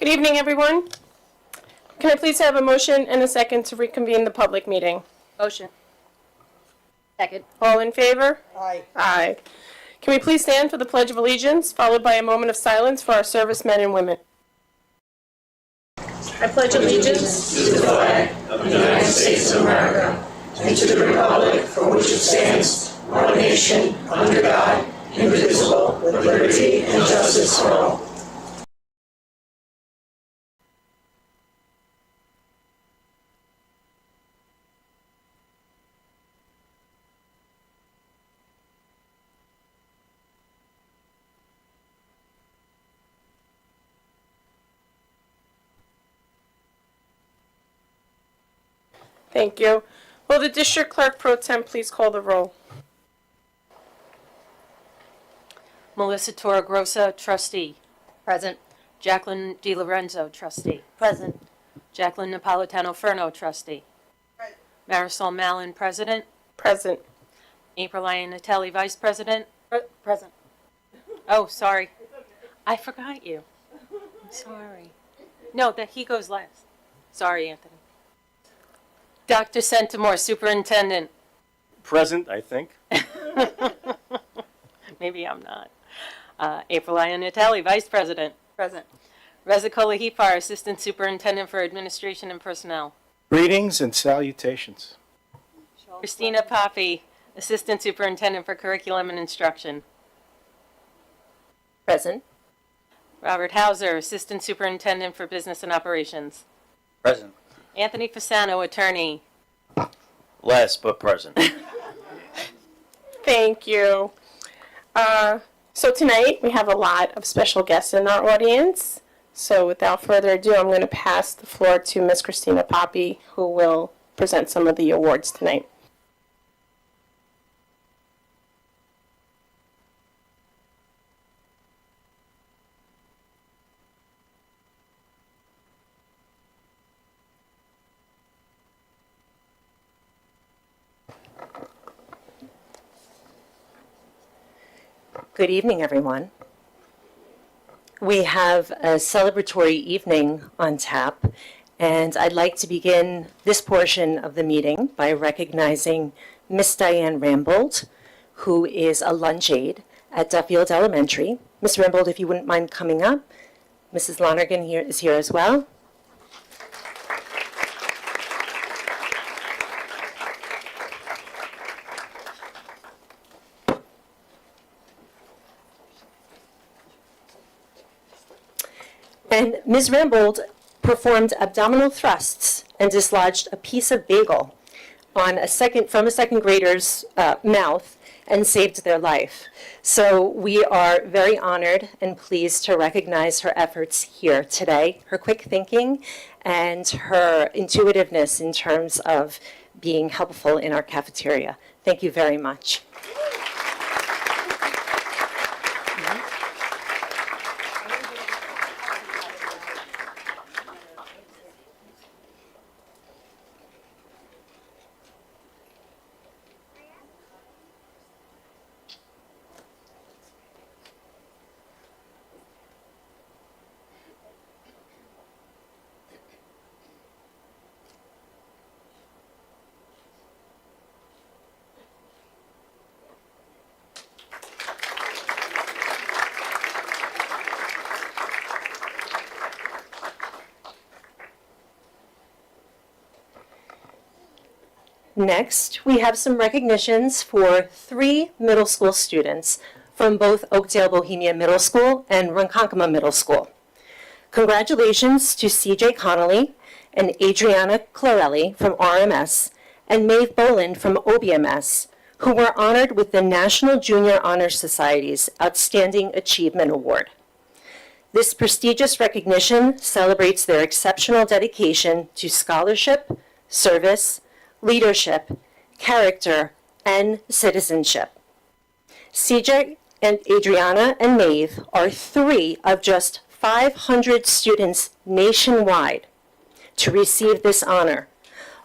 Good evening, everyone. Can I please have a motion and a second to reconvene the public meeting? Motion. Second. All in favor? Aye. Aye. Can we please stand for the Pledge of Allegiance, followed by a moment of silence for our servicemen and women? I pledge allegiance to the flag of the United States of America and to the republic for which it stands, one nation, under God, indivisible, with liberty and justice for all. Thank you. Will the District Clerk Pro Tem please call the roll? Melissa Torregrossa, trustee. Present. Jacqueline DiLorenzo, trustee. Present. Jacqueline Napolitano-Ferno, trustee. Present. Marisol Mallon, president. Present. April Iannatelli, vice president. Present. Oh, sorry. I forgot you. I'm sorry. No, that he goes last. Sorry, Anthony. Dr. Centimore, superintendent. Present, I think. Maybe I'm not. April Iannatelli, vice president. Present. Reza Kolahipar, assistant superintendent for administration and personnel. Greetings and salutations. Christina Poppy, assistant superintendent for curriculum and instruction. Present. Robert Hauser, assistant superintendent for business and operations. Present. Anthony Fasano, attorney. Last but present. Thank you. So tonight we have a lot of special guests in our audience. So without further ado, I'm going to pass the floor to Ms. Christina Poppy, who will present some of the awards tonight. Good evening, everyone. We have a celebratory evening on tap, and I'd like to begin this portion of the meeting by recognizing Miss Diane Rambold, who is a lunch aide at Duffield Elementary. Miss Rambold, if you wouldn't mind coming up. Mrs. Lonergan is here as well. And Ms. Rambold performed abdominal thrusts and dislodged a piece of bagel from a second grader's mouth and saved their life. So we are very honored and pleased to recognize her efforts here today, her quick thinking and her intuitiveness in terms of being helpful in our cafeteria. Thank you very much. Next, we have some recognitions for 3 middle school students from both Oakdale Bohemia Middle School and Ronkonkoma Middle School. Congratulations to CJ Connolly and Adriana Clarelli from RMS and Maeve Boland from OBMS, who were honored with the National Junior Honor Society's Outstanding Achievement Award. This prestigious recognition celebrates their exceptional dedication to scholarship, service, leadership, character, and citizenship. CJ and Adriana and Maeve are 3 of just 500 students nationwide to receive this honor,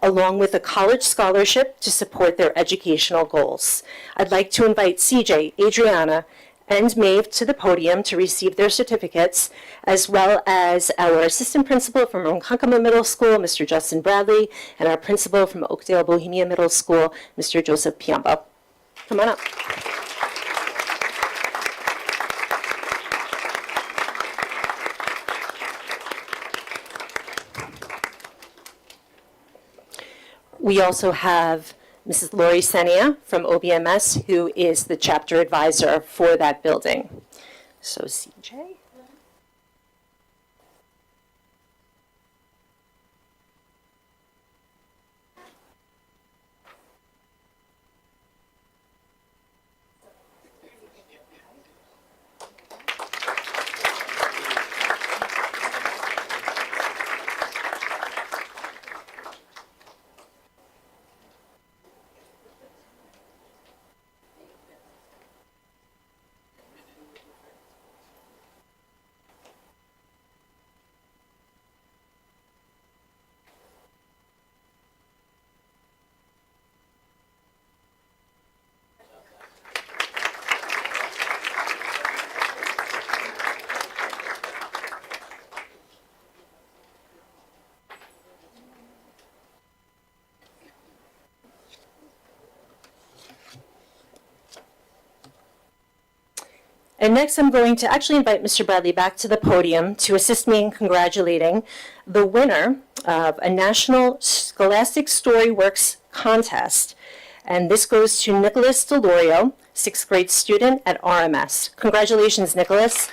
along with a college scholarship to support their educational goals. I'd like to invite CJ, Adriana, and Maeve to the podium to receive their certificates, as well as our assistant principal from Ronkonkoma Middle School, Mr. Justin Bradley, and our principal from Oakdale Bohemia Middle School, Mr. Joseph Piombo. Come on up. We also have Mrs. Lori Senia from OBMS, who is the chapter advisor for that building. So CJ. And next, I'm going to actually invite Mr. Bradley back to the podium to assist me in congratulating the winner of a National Scholastic Storyworks contest. And this goes to Nicholas Delorio, 6th grade student at RMS. Congratulations, Nicholas.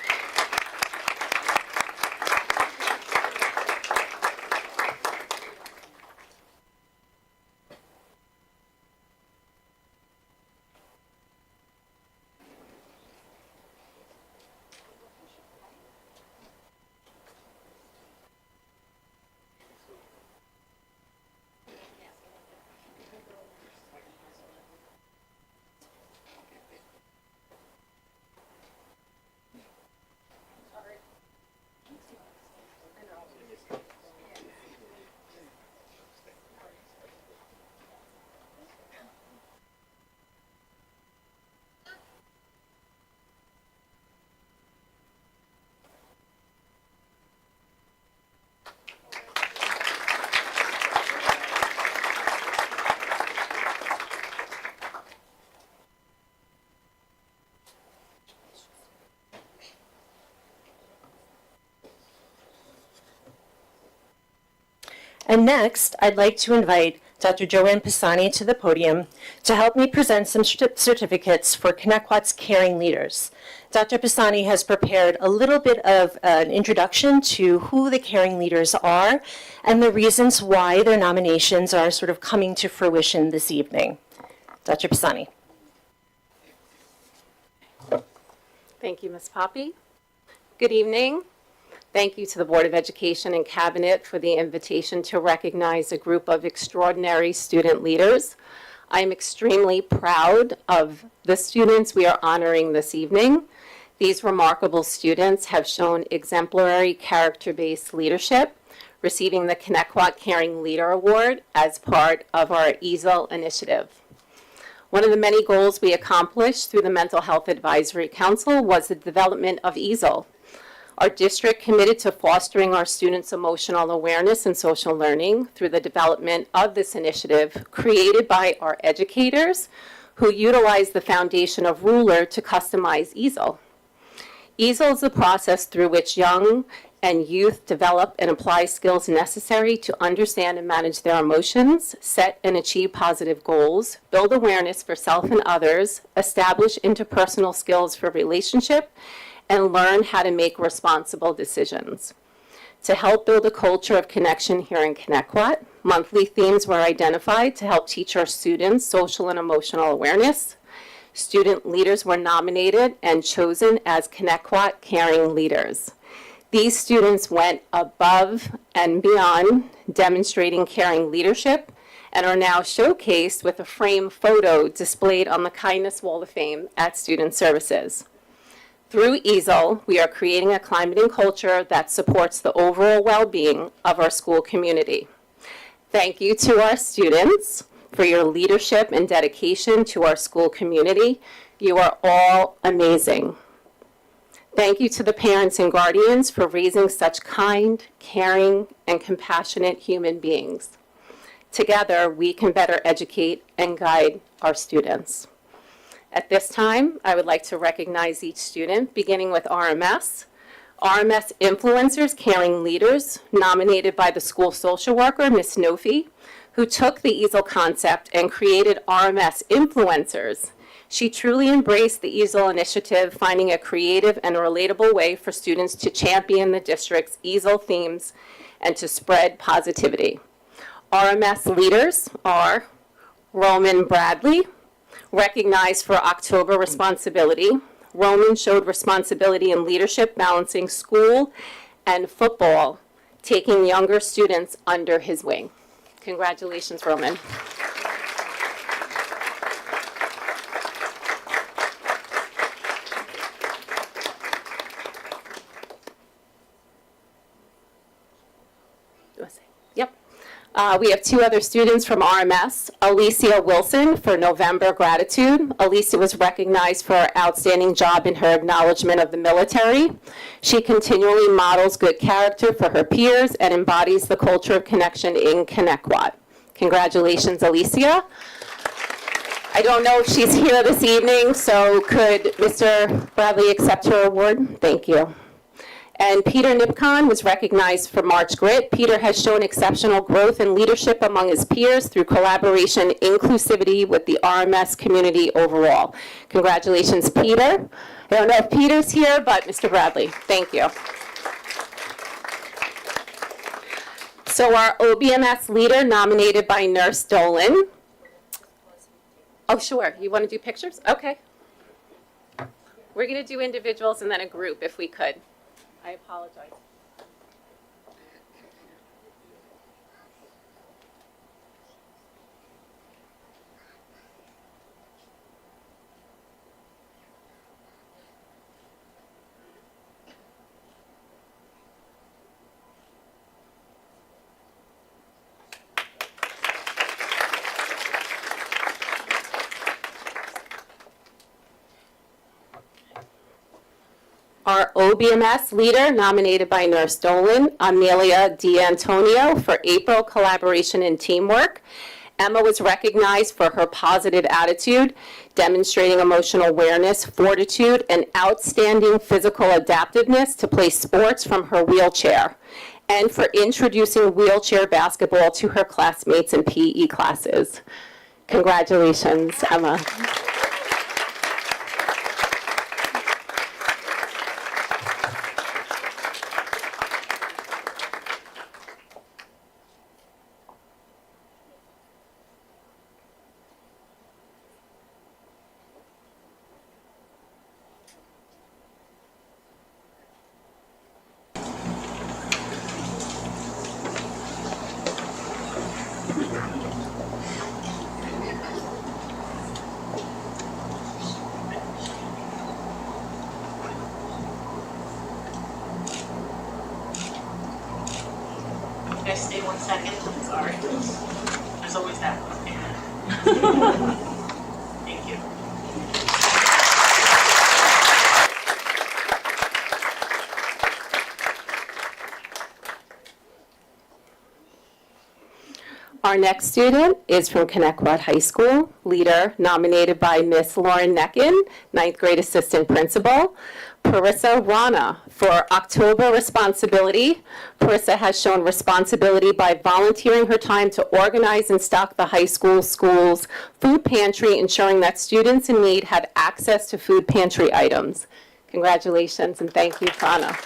And next, I'd like to invite Dr. Joanne Pisani to the podium to help me present some certificates for Connectquot's Caring Leaders. Dr. Pisani has prepared a little bit of an introduction to who the Caring Leaders are and the reasons why their nominations are sort of coming to fruition this evening. Dr. Pisani. Thank you, Ms. Poppy. Good evening. Thank you to the Board of Education and Cabinet for the invitation to recognize a group of extraordinary student leaders. I am extremely proud of the students we are honoring this evening. These remarkable students have shown exemplary character-based leadership, receiving the Connectquot Caring Leader Award as part of our EASL initiative. One of the many goals we accomplished through the Mental Health Advisory Council was the development of EASL. Our district committed to fostering our students' emotional awareness and social learning through the development of this initiative created by our educators who utilize the foundation of Ruler to customize EASL. EASL is the process through which young and youth develop and apply skills necessary to understand and manage their emotions, set and achieve positive goals, build awareness for self and others, establish interpersonal skills for relationship, and learn how to make responsible decisions. To help build a culture of connection here in Connectquot, monthly themes were identified to help teach our students social and emotional awareness. Student leaders were nominated and chosen as Connectquot Caring Leaders. These students went above and beyond, demonstrating caring leadership, and are now showcased with a framed photo displayed on the Kindness Wall of Fame at Student Services. Through EASL, we are creating a climate and culture that supports the overall well-being of our school community. Thank you to our students for your leadership and dedication to our school community. You are all amazing. Thank you to the parents and guardians for raising such kind, caring, and compassionate human beings. Together, we can better educate and guide our students. At this time, I would like to recognize each student, beginning with RMS. RMS Influencers Caring Leaders, nominated by the school social worker, Ms. Nofi, who took the easel concept and created RMS Influencers. She truly embraced the easel initiative, finding a creative and relatable way for students to champion the district's easel themes and to spread positivity. RMS leaders are Roman Bradley, recognized for October responsibility. Roman showed responsibility and leadership balancing school and football, taking younger students under his wing. Congratulations, Roman. Yep. We have two other students from RMS. Alicia Wilson for November Gratitude. Alicia was recognized for her outstanding job in her acknowledgement of the military. She continually models good character for her peers and embodies the culture of connection in Connecticut. Congratulations, Alicia. I don't know if she's here this evening, so could Mr. Bradley accept her award? Thank you. And Peter Nipcon was recognized for March Grit. Peter has shown exceptional growth and leadership among his peers through collaboration, inclusivity with the RMS community overall. Congratulations, Peter. I don't know if Peter's here, but Mr. Bradley, thank you. So our OBMS leader nominated by Nurse Dolan. Oh, sure. You want to do pictures? Okay. We're going to do individuals and then a group if we could. I apologize. Our OBMS leader nominated by Nurse Dolan, Amelia D'Antonio for April Collaboration and Teamwork. Emma was recognized for her positive attitude, demonstrating emotional awareness, fortitude, and outstanding physical adaptiveness to play sports from her wheelchair, and for introducing wheelchair basketball to her classmates in PE classes. Congratulations, Emma. Guys, stay 1 second. Sorry. There's always that one. Thank you. Our next student is from Connecticut High School, leader nominated by Miss Lauren Neckin, 9th grade assistant principal. Parissa Rana for October responsibility. Parissa has shown responsibility by volunteering her time to organize and stock the high school's food pantry, ensuring that students in need have access to food pantry items. Congratulations and thank you, Rana.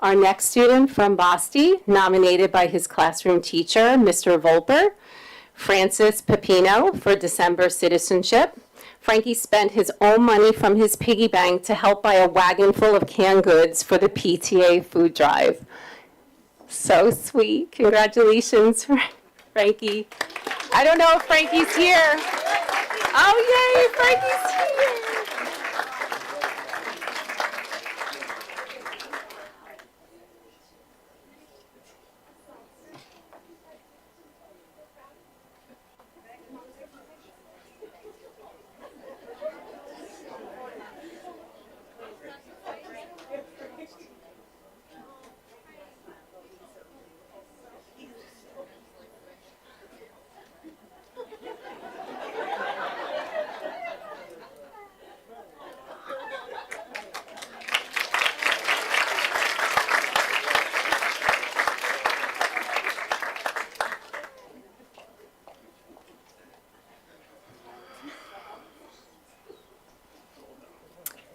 Our next student from Boston, nominated by his classroom teacher, Mr. Volper, Francis Pepino, for December citizenship. Frankie spent his own money from his piggy bank to help buy a wagon full of canned goods for the PTA food drive. So sweet. Congratulations, Frankie. I don't know if Frankie's here. Oh, yay, Frankie's here.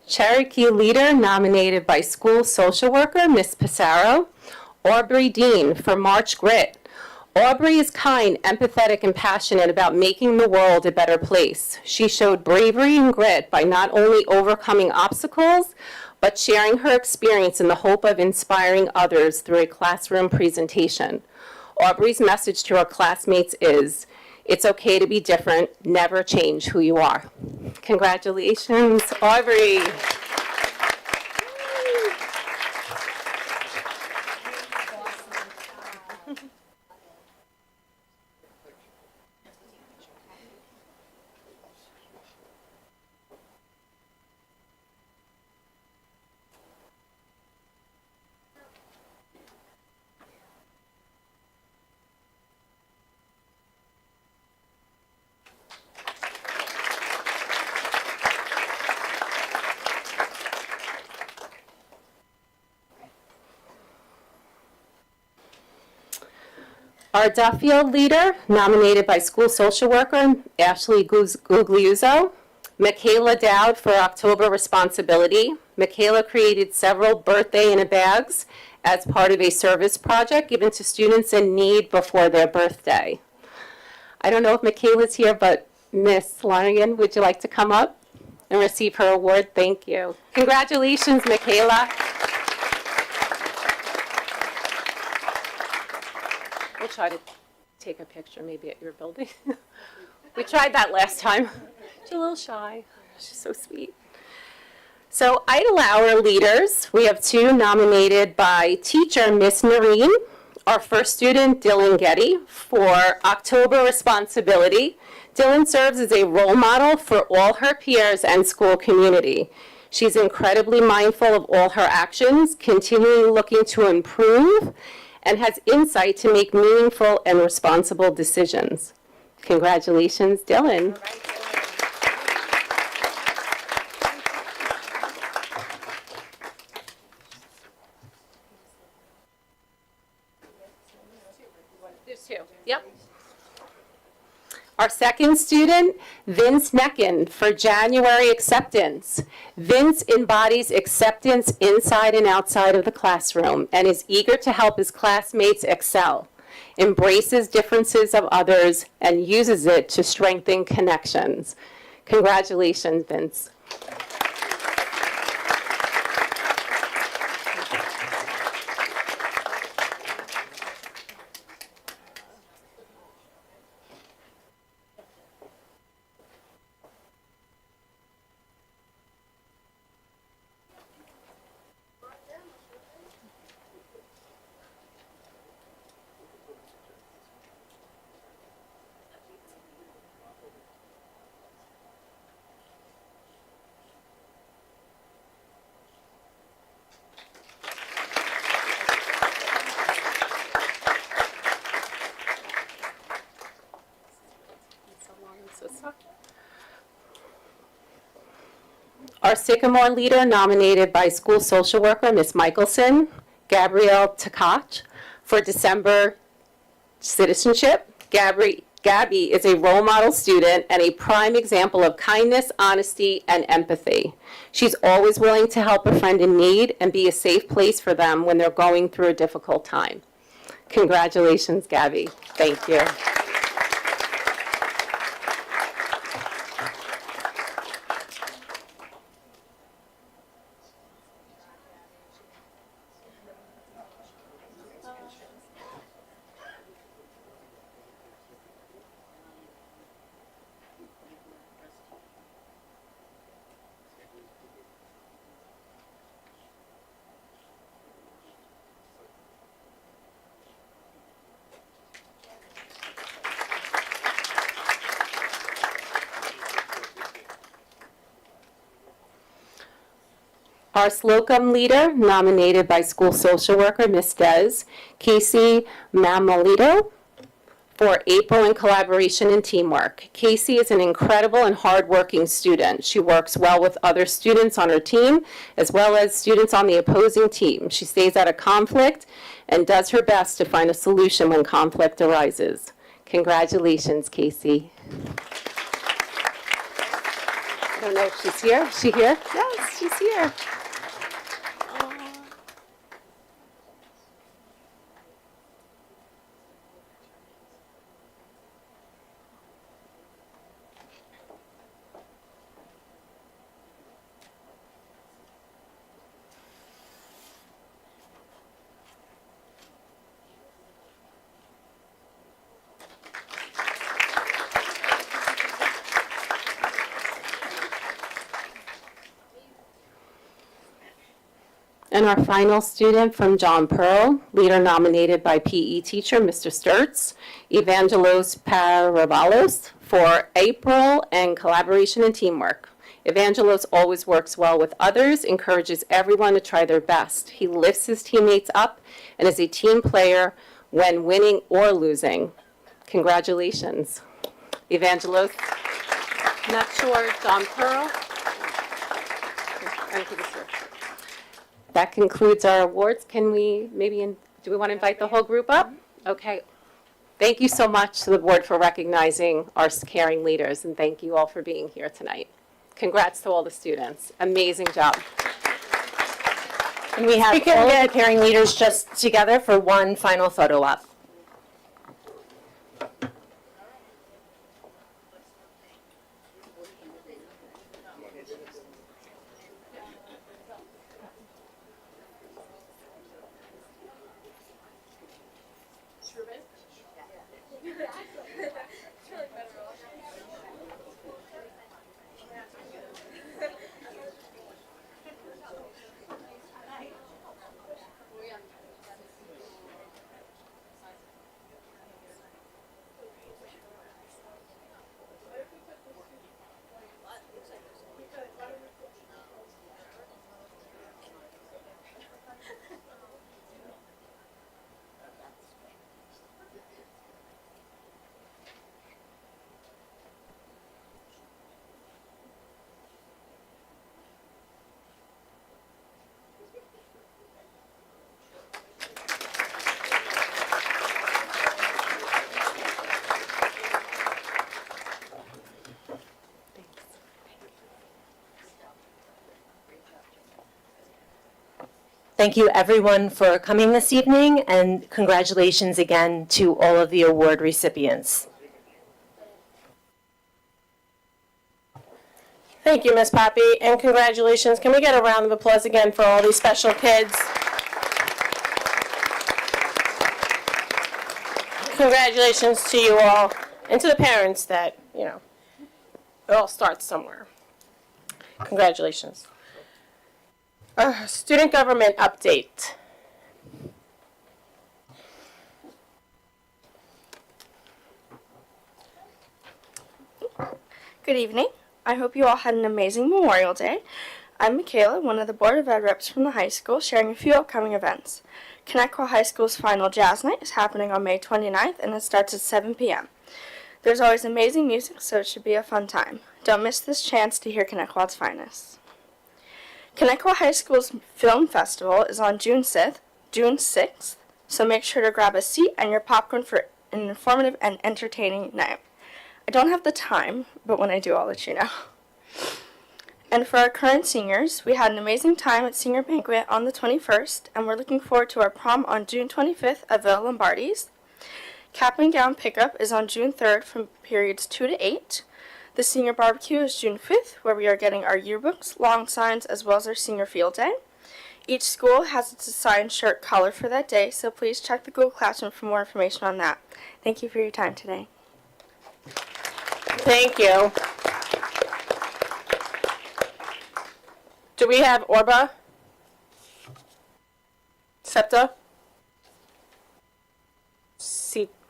Cherokee leader nominated by school social worker, Ms. Pissarro. Aubrey Dean for March Grit. Aubrey is kind, empathetic, and passionate about making the world a better place. She showed bravery and grit by not only overcoming obstacles, but sharing her experience in the hope of inspiring others through a classroom presentation. Aubrey's message to her classmates is, it's okay to be different, never change who you are. Congratulations, Aubrey. Our Duffield leader, nominated by school social worker Ashley Gugliuzzo. Michaela Dowd for October Responsibility. Michaela created several birthday in a bags as part of a service project given to students in need before their birthday. I don't know if Michaela's here, but Miss Lonigan, would you like to come up and receive her award? Thank you. Congratulations, Michaela. We'll try to take a picture maybe at your building. We tried that last time. She's a little shy. She's so sweet. So Idle Hour leaders, we have two nominated by teacher Miss Noreen. Our first student, Dylan Getty, for October Responsibility. Dylan serves as a role model for all her peers and school community. She's incredibly mindful of all her actions, continually looking to improve, and has insight to make meaningful and responsible decisions. Congratulations, Dylan. There's two. Yep. Our second student, Vince Neckin, for January Acceptance. Vince embodies acceptance inside and outside of the classroom and is eager to help his classmates excel, embraces differences of others, and uses it to strengthen connections. Congratulations, Vince. Our Sycamore leader, nominated by school social worker Ms. Michelson, Gabrielle Takach, for December citizenship. Gabby is a role model student and a prime example of kindness, honesty, and empathy. She's always willing to help a friend in need and be a safe place for them when they're going through a difficult time. Congratulations, Gabby. Thank you. Our Slocum leader, nominated by school social worker Ms. Des, Casey Mamalito, for April in collaboration and teamwork. Casey is an incredible and hardworking student. She works well with other students on her team, as well as students on the opposing team. She stays out of conflict and does her best to find a solution when conflict arises. Congratulations, Casey. I don't know if she's here. Is she here? Yes, she's here. And our final student from John Pearl, leader nominated by PE teacher Mr. Sturts, Evangelos Parabalos, for April and collaboration and teamwork. Evangelos always works well with others, encourages everyone to try their best. He lifts his teammates up and is a team player when winning or losing. Congratulations, Evangelos. Not sure, John Pearl. I think it's here. That concludes our awards. Can we do we want to invite the whole group up? Okay. Thank you so much to the board for recognizing our caring leaders, and thank you all for being here tonight. Congrats to all the students. Amazing job. And we have all of the caring leaders just together for one final photo op. Thank you, everyone, for coming this evening, and congratulations again to all of the award recipients. Thank you, Ms. Poppy, and congratulations. Can we get a round of applause again for all these special kids? Congratulations to you all, and to the parents that, it all starts somewhere. Congratulations. Student government update. Good evening. I hope you all had an amazing Memorial Day. I'm Michaela, one of the Board of Ed reps from the high school, sharing a few upcoming events. Connecticut High School's final Jazz Night is happening on May 29th, and it starts at 7 p.m. There's always amazing music, so it should be a fun time. Don't miss this chance to hear Connecticut's finest. Connecticut High School's Film Festival is on June 6th, so make sure to grab a seat and your popcorn for in an informative and entertaining night. I don't have the time, but when I do, I'll let you know. And for our current seniors, we had an amazing time at Senior Banquet on the 21st, and we're looking forward to our prom on June 25th at Villa Lombardi's. Cap and gown pickup is on June 3rd from periods 2 to 8. The senior barbecue is June 5th, where we are getting our yearbooks, lawn signs, as well as our senior field day. Each school has its assigned shirt color for that day, so please check the Google Classroom for more information on that. Thank you for your time today. Thank you. Do we have Orba? SEPTA?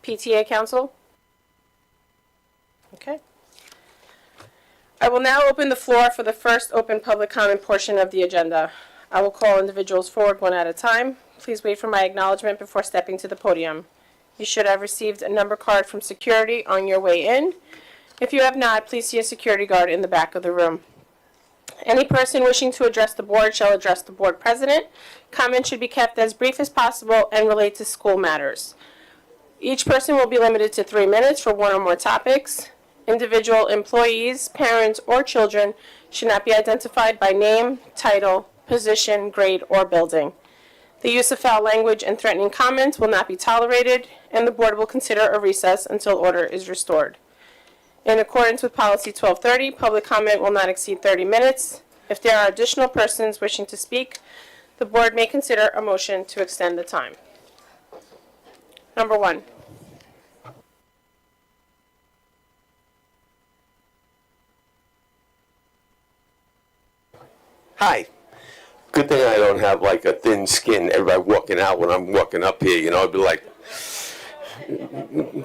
PTA Council? Okay. I will now open the floor for the first open public comment portion of the agenda. I will call individuals forward one at a time. Please wait for my acknowledgement before stepping to the podium. You should have received a number card from security on your way in. If you have not, please see a security guard in the back of the room. Any person wishing to address the board shall address the board president. Comments should be kept as brief as possible and relate to school matters. Each person will be limited to 3 minutes for one or more topics. Individual employees, parents, or children should not be identified by name, title, position, grade, or building. The use of foul language and threatening comments will not be tolerated, and the board will consider a recess until order is restored. In accordance with Policy 1230, public comment will not exceed 30 minutes. If there are additional persons wishing to speak, the board may consider a motion to extend the time. Number 1. Hi. Good thing I don't have like a thin skin. Everybody walking out when I'm walking up here, you know, I'd be like,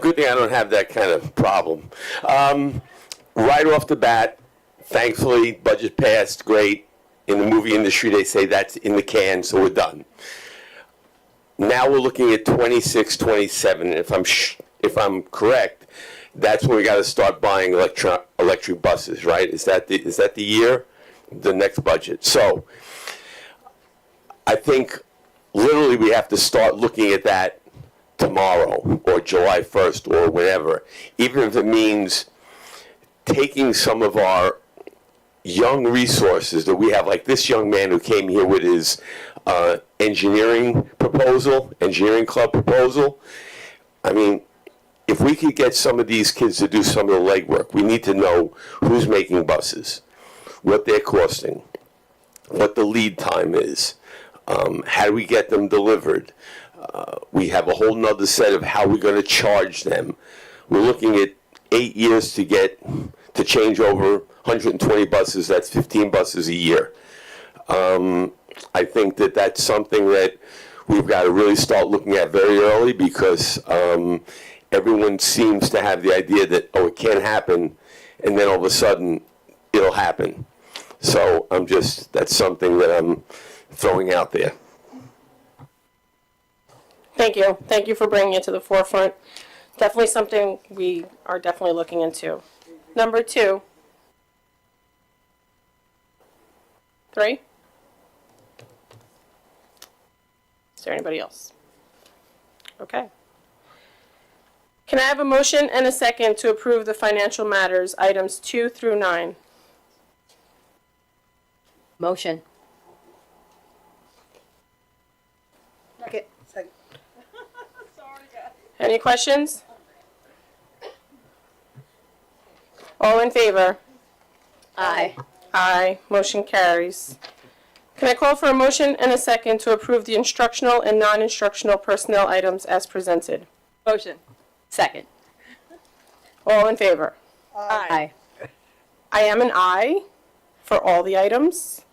good thing I don't have that kind of problem. Right off the bat, thankfully, budget passed, great. In the movie industry, they say that's in the can, so we're done. Now we're looking at 26, 27. If I'm correct, that's when we got to start buying electric buses, right? Is that the year? The next budget. So I think literally we have to start looking at that tomorrow or July 1st or whenever, even if it means taking some of our young resources that we have, like this young man who came here with his engineering club proposal. I mean, if we could get some of these kids to do some of the legwork, we need to know who's making buses, what they're costing, what the lead time is, how do we get them delivered. We have a whole nother set of how we're going to charge them. We're looking at 8 years to change over 120 buses. That's 15 buses a year. I think that's something that we've got to really start looking at very early, because everyone seems to have the idea that, oh, it can't happen, and then all of a sudden it'll happen. So that's something that I'm throwing out there. Thank you. Thank you for bringing it to the forefront. Definitely something we are definitely looking into. Number 2. 3. Is there anybody else? Okay. Can I have a motion and a second to approve the financial matters, items 2 through 9? Motion. Second. Any questions? All in favor? Aye. Aye. Motion carries. Can I call for a motion and a second to approve the instructional and non-instructional personnel items as presented? Motion. Second. All in favor? Aye. I am an aye for all the items.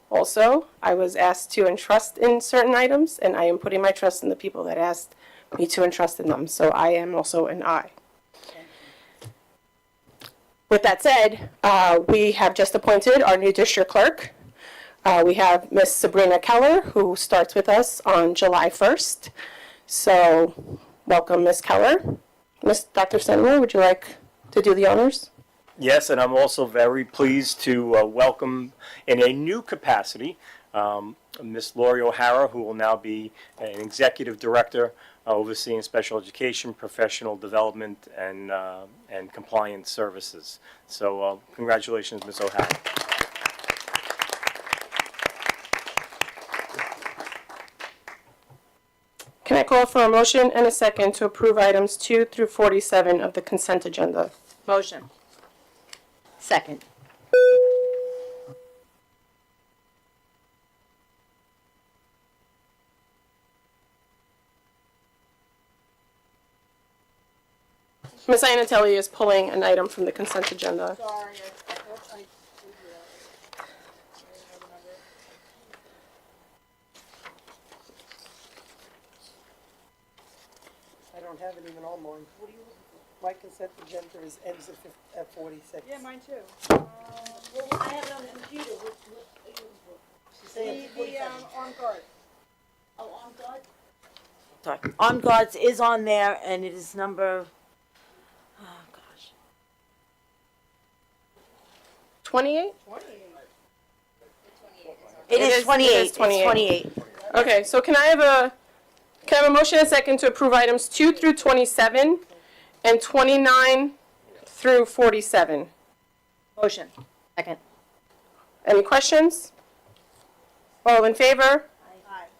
Also, I was asked to entrust in certain items, and I am putting my trust in the people that asked me to entrust in them. So I am also an aye. With that said, we have just appointed our new district clerk. We have Miss Sabrina Keller, who starts with us on July 1st. So welcome, Miss Keller. Miss Dr. Sendler, would you like to do the honors? Yes, and I'm also very pleased to welcome in a new capacity Miss Lori O'Hara, who will now be an executive director overseeing special education, professional development, and compliance services. So congratulations, Ms. O'Hara. Can I call for a motion and a second to approve items 2 through 47 of the consent agenda? Motion. Second. Ms. Iannatelli is pulling an item from the consent agenda. I don't have it even on mine. What do you, my consent agenda is ends at 46. Yeah, mine too. Well, I have it on the computer. What are you looking for? She's saying The on guard. Oh, on guard? Sorry. On guards is on there, and it is number, oh, gosh. 28? It is 28. It is 28. It's 28. Okay, so can I have a motion and a second to approve items 2 through 27 and 29 through 47? Motion. Second. Any questions? All in favor?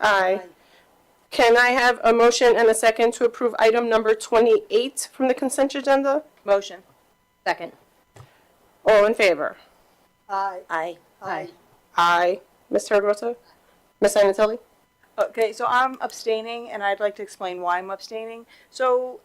Aye. Can I have a motion and a second to approve item number 28 from the consent agenda? Motion. Second. All in favor? Aye. Aye. Aye. Aye. Mr. Grosso? Ms. Iannatelli? Okay, so I'm abstaining, and I'd like to explain why I'm abstaining. So,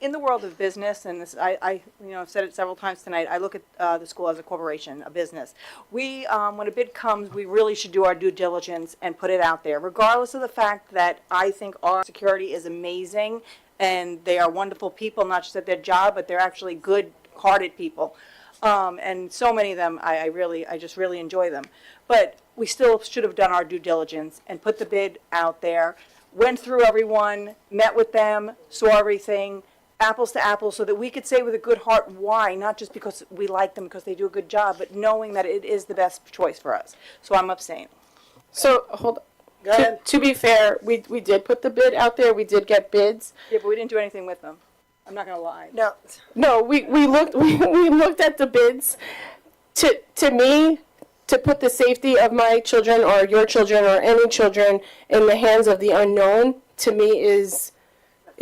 in the world of business, and this, I've said it several times tonight, I look at the school as a corporation, a business. We, when a bid comes, we really should do our due diligence and put it out there, regardless of the fact that I think our security is amazing, and they are wonderful people, not just at their job, but they're actually good-hearted people. And so many of them, I just really enjoy them. But we still should have done our due diligence and put the bid out there, went through everyone, met with them, saw everything, apples to apples, so that we could say with a good heart why, not just because we like them because they do a good job, but knowing that it is the best choice for us. So I'm abstaining. So, hold Go ahead. to be fair, we did put the bid out there, we did get bids. Yeah, but we didn't do anything with them. I'm not gonna lie. No, No, we looked we looked at the bids. To me, to put the safety of my children or your children or any children in the hands of the unknown, to me is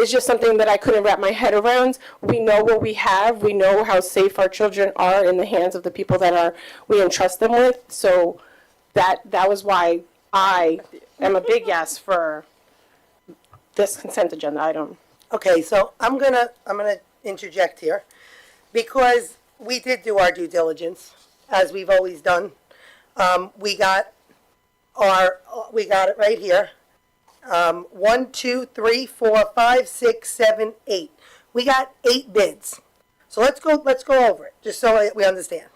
just something that I couldn't wrap my head around. We know what we have. We know how safe our children are in the hands of the people that we entrust them with. So that was why I am a big yes for this consent agenda item. okay, so I'm gonna interject here, because we did do our due diligence, as we've always done. We got it right here. 1, 2, 3, 4, 5, 6, 7, 8. We got 8 bids. So let's go over it, just so we understand.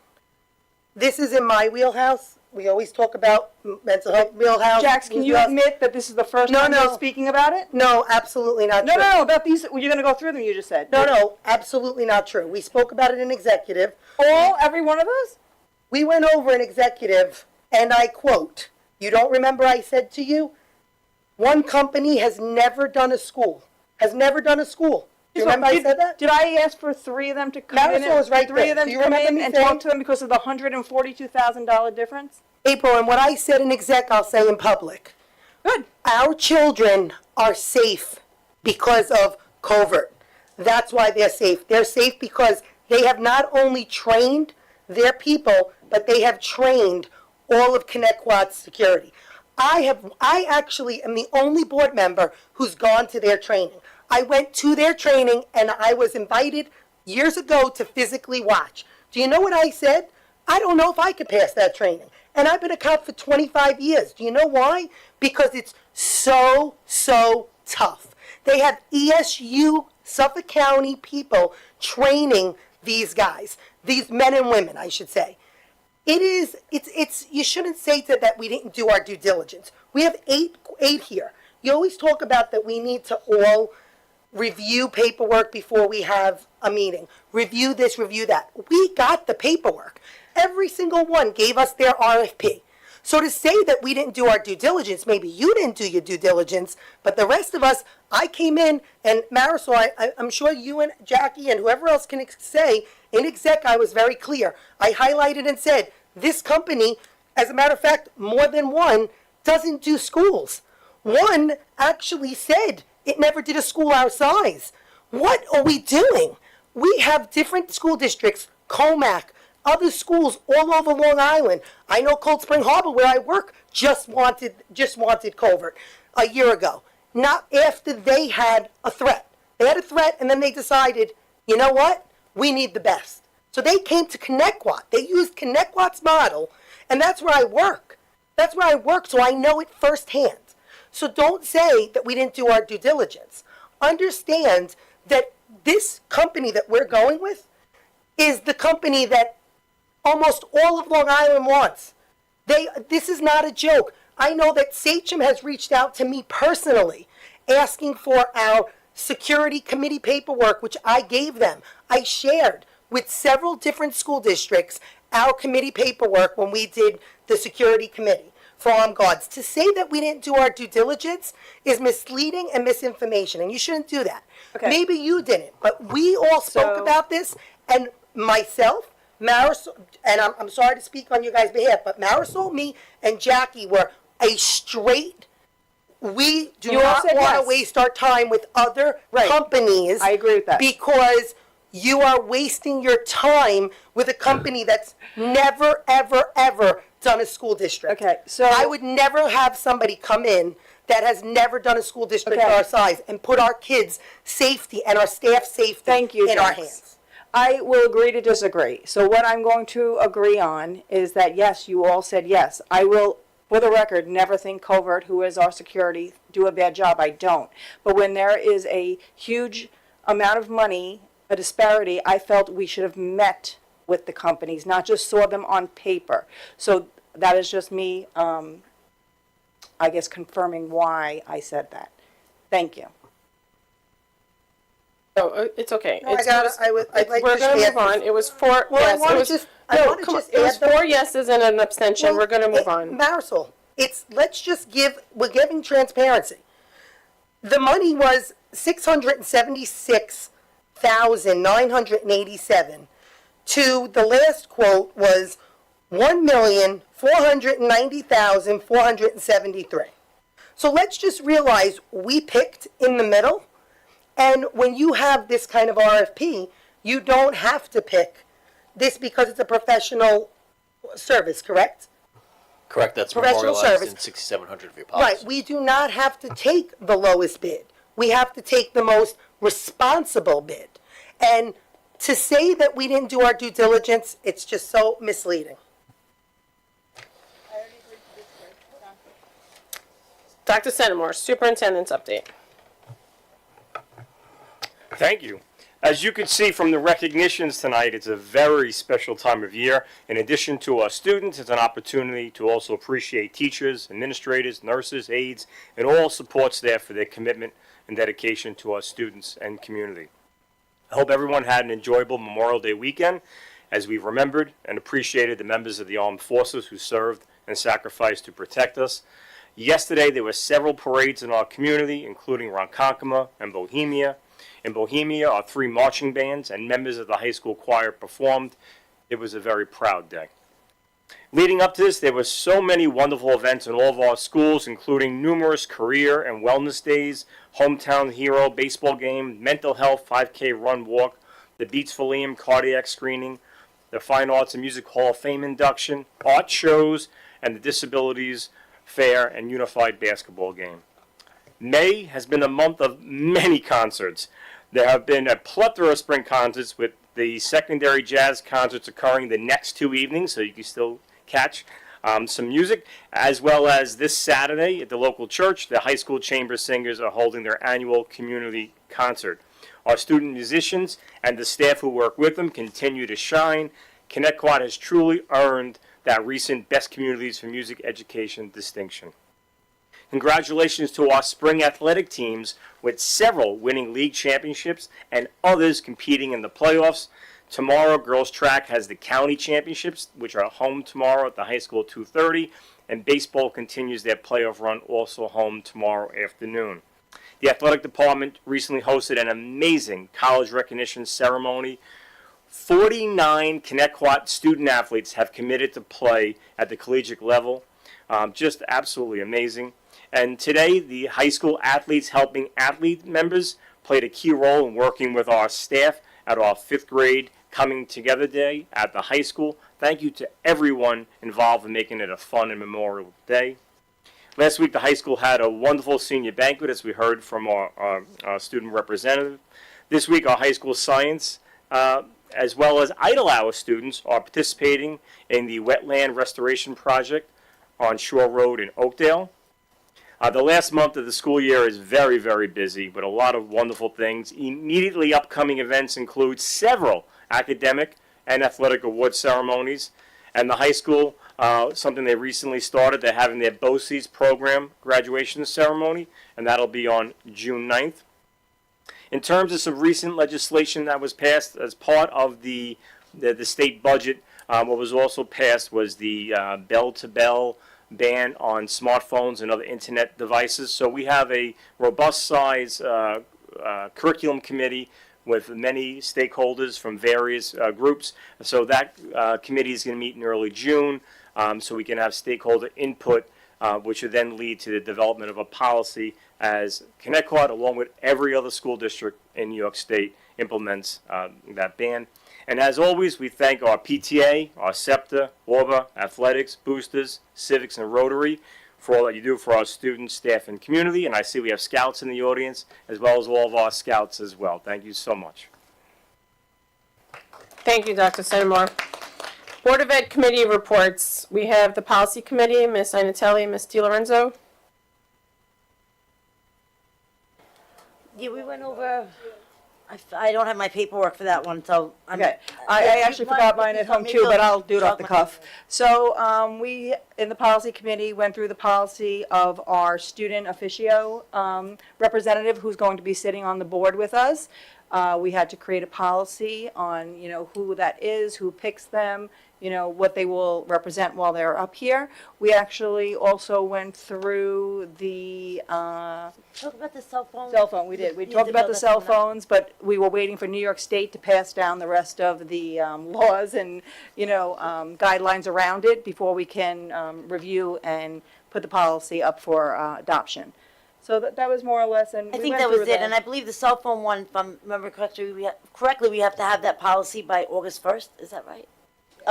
This is in my wheelhouse. We always talk about mental health wheelhouse. Jax, can you admit that this is the first No, time no. you're speaking about it? No, absolutely not No, true. no, about these, you're gonna go through them, you just said. No, absolutely not true. We spoke about it in executive. Every one of those? We went over an executive, and I quote, you don't remember I said to you, one company has never done a school. Has never done a school. Do you remember I said that? Did I ask for 3 of them to come in? Marisol was right 3 there. of them Do to you come remember in me and saying- talk to them because of the $142,000 difference? April, and what I said in exec, I'll say in public. Good. Our children are safe because of covert. That's why they're safe. They're safe because they have not only trained their people, but they have trained all of Connecticut's security. I actually am the only board member who's gone to their training. I went to their training and I was invited years ago to physically watch. Do you know what I said? I don't know if I could pass that training. And I've been a cop for 25 years. Do you know why? Because it's so tough. They have ESU, Suffolk County people training these guys, these men and women, I should say. You shouldn't say that we didn't do our due diligence. We have eight here. You always talk about that we need to all review paperwork before we have a meeting. Review this, review that. We got the paperwork. Every single one gave us their RFP. So to say that we didn't do our due diligence, maybe you didn't do your due diligence, but the rest of us, I came in, and Marisol, I'm sure you and Jackie and whoever else can say, in exec, I was very clear. I highlighted and said, this company, as a matter of fact, more than one, doesn't do schools. One actually said it never did a school our size. What are we doing? We have different school districts, Comac, other schools all over Long Island. I know Cold Spring Harbor, where I work, just wanted covert a year ago. Not after they had a threat. They had a threat, and then they decided, you know what? We need the best. So they came to Connecticut. They used Connecticut's model, and that's where I work. That's where I work, so I know it firsthand. So don't say that we didn't do our due diligence. Understand that this company that we're going with is the company that almost all of Long Island wants. This is not a joke. I know that Sachem has reached out to me personally, asking for our security committee paperwork, which I gave them. I shared with several different school districts our committee paperwork when we did the security committee for armed guards. To say that we didn't do our due diligence is misleading and misinformation, and you shouldn't do that. Okay. Maybe you didn't, but we all spoke So- about this, and myself, Marisol, and I'm sorry to speak on you guys' behalf, but Marisol, me, and Jackie were a straight, we do You all not said want to yes. waste our time with other Right. companies. I agree with that. Because you are wasting your time with a company that's never, ever, ever done a school district. Okay, so- I would never have somebody come in that has never done a school district Okay. our size and put our kids' safety and our staff safety Thank you, in our thanks. hands. I will agree to disagree. So what I'm going to agree on is that, yes, you all said yes. I will, for the record, never think Covert, who is our security, do a bad job. I don't. But when there is a huge amount of money, a disparity, I felt we should have met with the companies, not just saw them on paper. So that is just me, I guess, confirming why I said that. Thank you. No, it's okay. No, I'd like We're to gonna just move add on. It was four, Well, I yes, it wanna was, just- no, come on, it was add the- 4 yeses and an abstention. We're gonna move on. Marisol, we're giving transparency. The money was $676,987 to the last quote was $1,490,473. So let's just realize we picked in the middle, and when you have this kind of RFP, you don't have to pick this because it's a professional service, correct? Correct, that's Professional memorialized service. in 6,700 of your policy. Right, we do not have to take the lowest bid. We have to take the most responsible bid. And to say that we didn't do our due diligence, it's just so misleading. Dr. Centimore, superintendent's update. Thank you. As you can see from the recognitions tonight, it's a very special time of year. In addition to our students, it's an opportunity to also appreciate teachers, administrators, nurses, aides, and all support staff for their commitment and dedication to our students and community. I hope everyone had an enjoyable Memorial Day weekend as we remembered and appreciated the members of the armed forces who served and sacrificed to protect us. Yesterday, there were several parades in our community, including Ronkonkoma and Bohemia. In Bohemia, our 3 marching bands and members of the high school choir performed. It was a very proud day. Leading up to this, there were so many wonderful events in all of our schools, including numerous career and wellness days, hometown hero baseball game, mental health 5K run walk, the Beats for Liam cardiac screening, the Fine Arts and Music Hall of Fame induction, art shows, and the Disabilities Fair and Unified Basketball game. May has been a month of many concerts. There have been a plethora of spring concerts with the secondary jazz concerts occurring the next 2 evenings, so you can still catch some music, as well as this Saturday at the local church, the high school chamber singers are holding their annual community concert. Our student musicians and the staff who work with them continue to shine. Connecticut has truly earned that recent Best Communities for Music Education distinction. Congratulations to our spring athletic teams, with several winning league championships and others competing in the playoffs. Tomorrow, girls track has the county championships, which are home tomorrow at the high school at 2:30, and baseball continues their playoff run, also home tomorrow afternoon. The athletic department recently hosted an amazing college recognition ceremony. 49 Connecticut student athletes have committed to play at the collegiate level. Just absolutely amazing. And today, the high school athletes helping athlete members played a key role in working with our staff at our 5th grade Coming Together Day at the high school. Thank you to everyone involved in making it a fun and memorable day. Last week, the high school had a wonderful senior banquet, as we heard from our student representative. This week, our high school science, as well as Idle Hour students, are participating in the wetland restoration project on Shore Road in Oakdale. The last month of the school year is very, very busy with a lot of wonderful things. Immediately upcoming events include several academic and athletic award ceremonies. And the high school, something they recently started, they're having their BOCES program graduation ceremony, and that'll be on June 9th. In terms of some recent legislation that was passed as part of the state budget, what was also passed was the bell-to-bell ban on smartphones and other internet devices. So we have a robust size curriculum committee with many stakeholders from various groups. So that committee is going to meet in early June, so we can have stakeholder input, which would then lead to the development of a policy as Connecticut, along with every other school district in New York State, implements that ban. And as always, we thank our PTA, our SEPTA, ORBA, athletics, boosters, civics, and Rotary for all that you do for our students, staff, and community. And I see we have scouts in the audience, as well as all of our scouts as well. Thank you so much. Thank you, Dr. Senimore. Board of Ed committee reports. We have the policy committee, Ms. Inatelli, Ms. DiLorenzo. Yeah, we went over, I don't have my paperwork for that one, so I'm. Okay, I actually forgot mine at home too, but I'll do it off the cuff. So, we, in the policy committee, went through the policy of our student officio representative who's going to be sitting on the board with us. We had to create a policy on, who that is, who picks them, what they will represent while they're up here. We actually also went through the, Talk about the cell phone. cell phone, we did. We You talked did about know the that's cell coming up. phones, but we were waiting for New York State to pass down the rest of the laws and, guidelines around it before we can review and put the policy up for adoption. So that was more or less, and I we think went that was through it, and I believe the cell phone one, if I remember correctly, we have to have that policy by August 1st, is that right?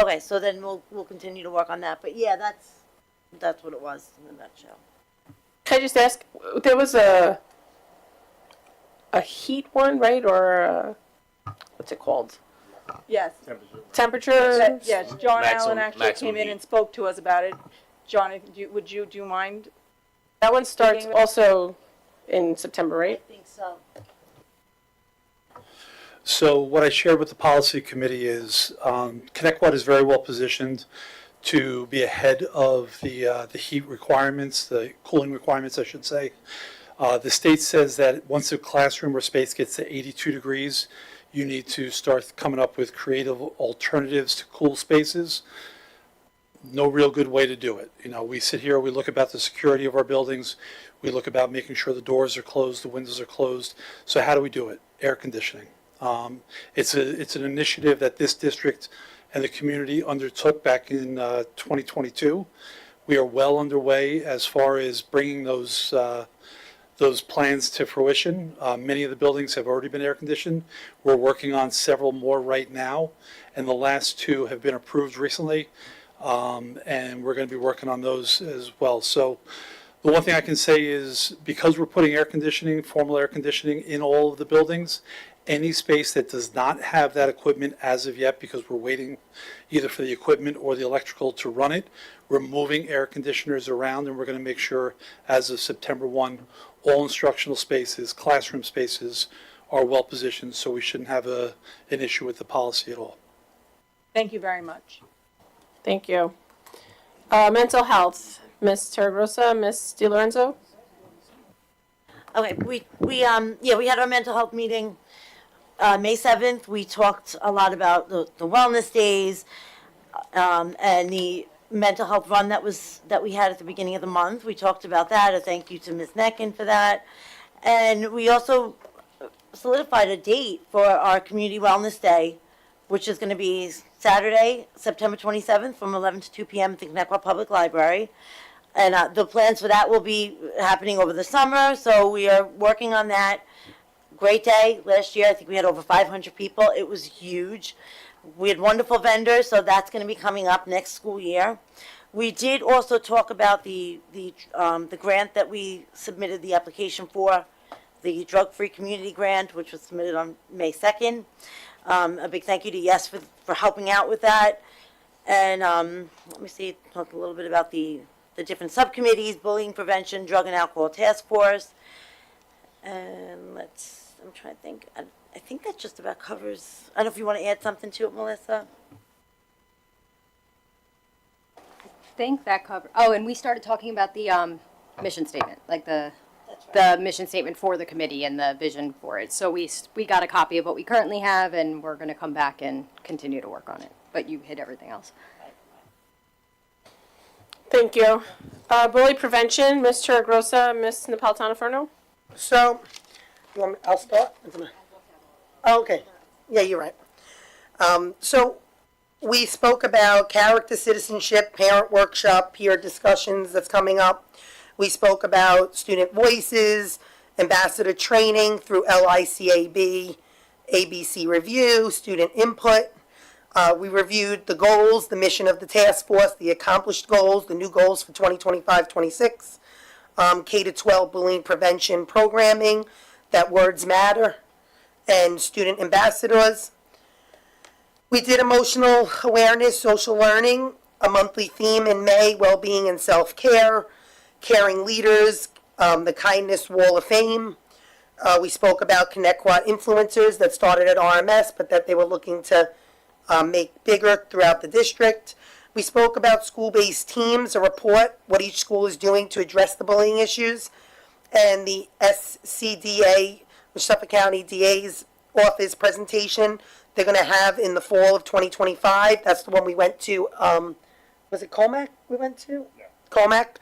Okay, so then we'll continue to work on that, but yeah, that's what it was in a nutshell. Can I just ask, there was a heat one, right, or what's it called? Yes. Temperature? Yes, John Maximum- Allen actually maximum came in heat. and spoke to us about it. John, do you mind? That one starts Speaking with- also in September, right? I think so. So what I shared with the policy committee is Connecticut is very well positioned to be ahead of the heat requirements, the cooling requirements, I should say. The state says that once a classroom or space gets to 82 degrees, you need to start coming up with creative alternatives to cool spaces. No real good way to do it. We sit here, we look about the security of our buildings, we look about making sure the doors are closed, the windows are closed. So how do we do it? Air conditioning. It's an initiative that this district and the community undertook back in 2022. We are well underway as far as bringing those plans to fruition. Many of the buildings have already been air conditioned. We're working on several more right now, and the last two have been approved recently, and we're going to be working on those as well. So the one thing I can say is because we're putting air conditioning, formal air conditioning in all of the buildings, any space that does not have that equipment as of yet, because we're waiting either for the equipment or the electrical to run it, we're moving air conditioners around, and we're going to make sure as of September 1, all instructional spaces, classroom spaces are well positioned, so we shouldn't have an issue with the policy at all. Thank you very much. Thank you. Mental health, Ms. Terrarosa, Ms. DiLorenzo? Okay, we had our mental health meeting, May 7th. We talked a lot about the wellness days, and the mental health run that we had at the beginning of the month. We talked about that. A thank you to Ms. Neckin for that. And we also solidified a date for our Community Wellness Day, which is going to be Saturday, September 27th from 11 to 2 p.m. at the Connecticut Public Library. And the plans for that will be happening over the summer, so we are working on that. Great day. Last year, I think we had over 500 people. It was huge. We had wonderful vendors, so that's going to be coming up next school year. We did also talk about the grant that we submitted the application for, the Drug-Free Community Grant, which was submitted on May 2nd. A big thank you to Yes for helping out with that. And let me see, talk a little bit about the different subcommittees, bullying prevention, drug and alcohol task force. And I'm trying to think. I think that just about covers. I don't know if you want to add something to it, Melissa. I think that covered. Oh, and we started talking about the mission statement, like the mission statement for the committee and the vision for it. So we got a copy of what we currently have, and we're going to come back and continue to work on it. But you hit everything else. Thank you. Bully prevention, Mr. Grossa, Ms. Napolitano-Ferno. So, I'll start? Oh, okay. Yeah, you're right. So, we spoke about character citizenship, parent workshop, peer discussions that's coming up. We spoke about student voices, ambassador training through LICAB, ABC review, student input. We reviewed the goals, the mission of the task force, the accomplished goals, the new goals for 2025-26, K-12 bullying prevention programming, that words matter, and student ambassadors. We did emotional awareness, social learning, a monthly theme in May, well-being and self-care, caring leaders, the Kindness Wall of Fame. We spoke about ConnectQuad influencers that started at RMS, but that they were looking to make bigger throughout the district. We spoke about school-based teams, a report, what each school is doing to address the bullying issues, and the SCDA, the Suffolk County DA's office presentation they're going to have in the fall of 2025. That's the one we went to, was it Colmac we went to? Yeah. Colmac.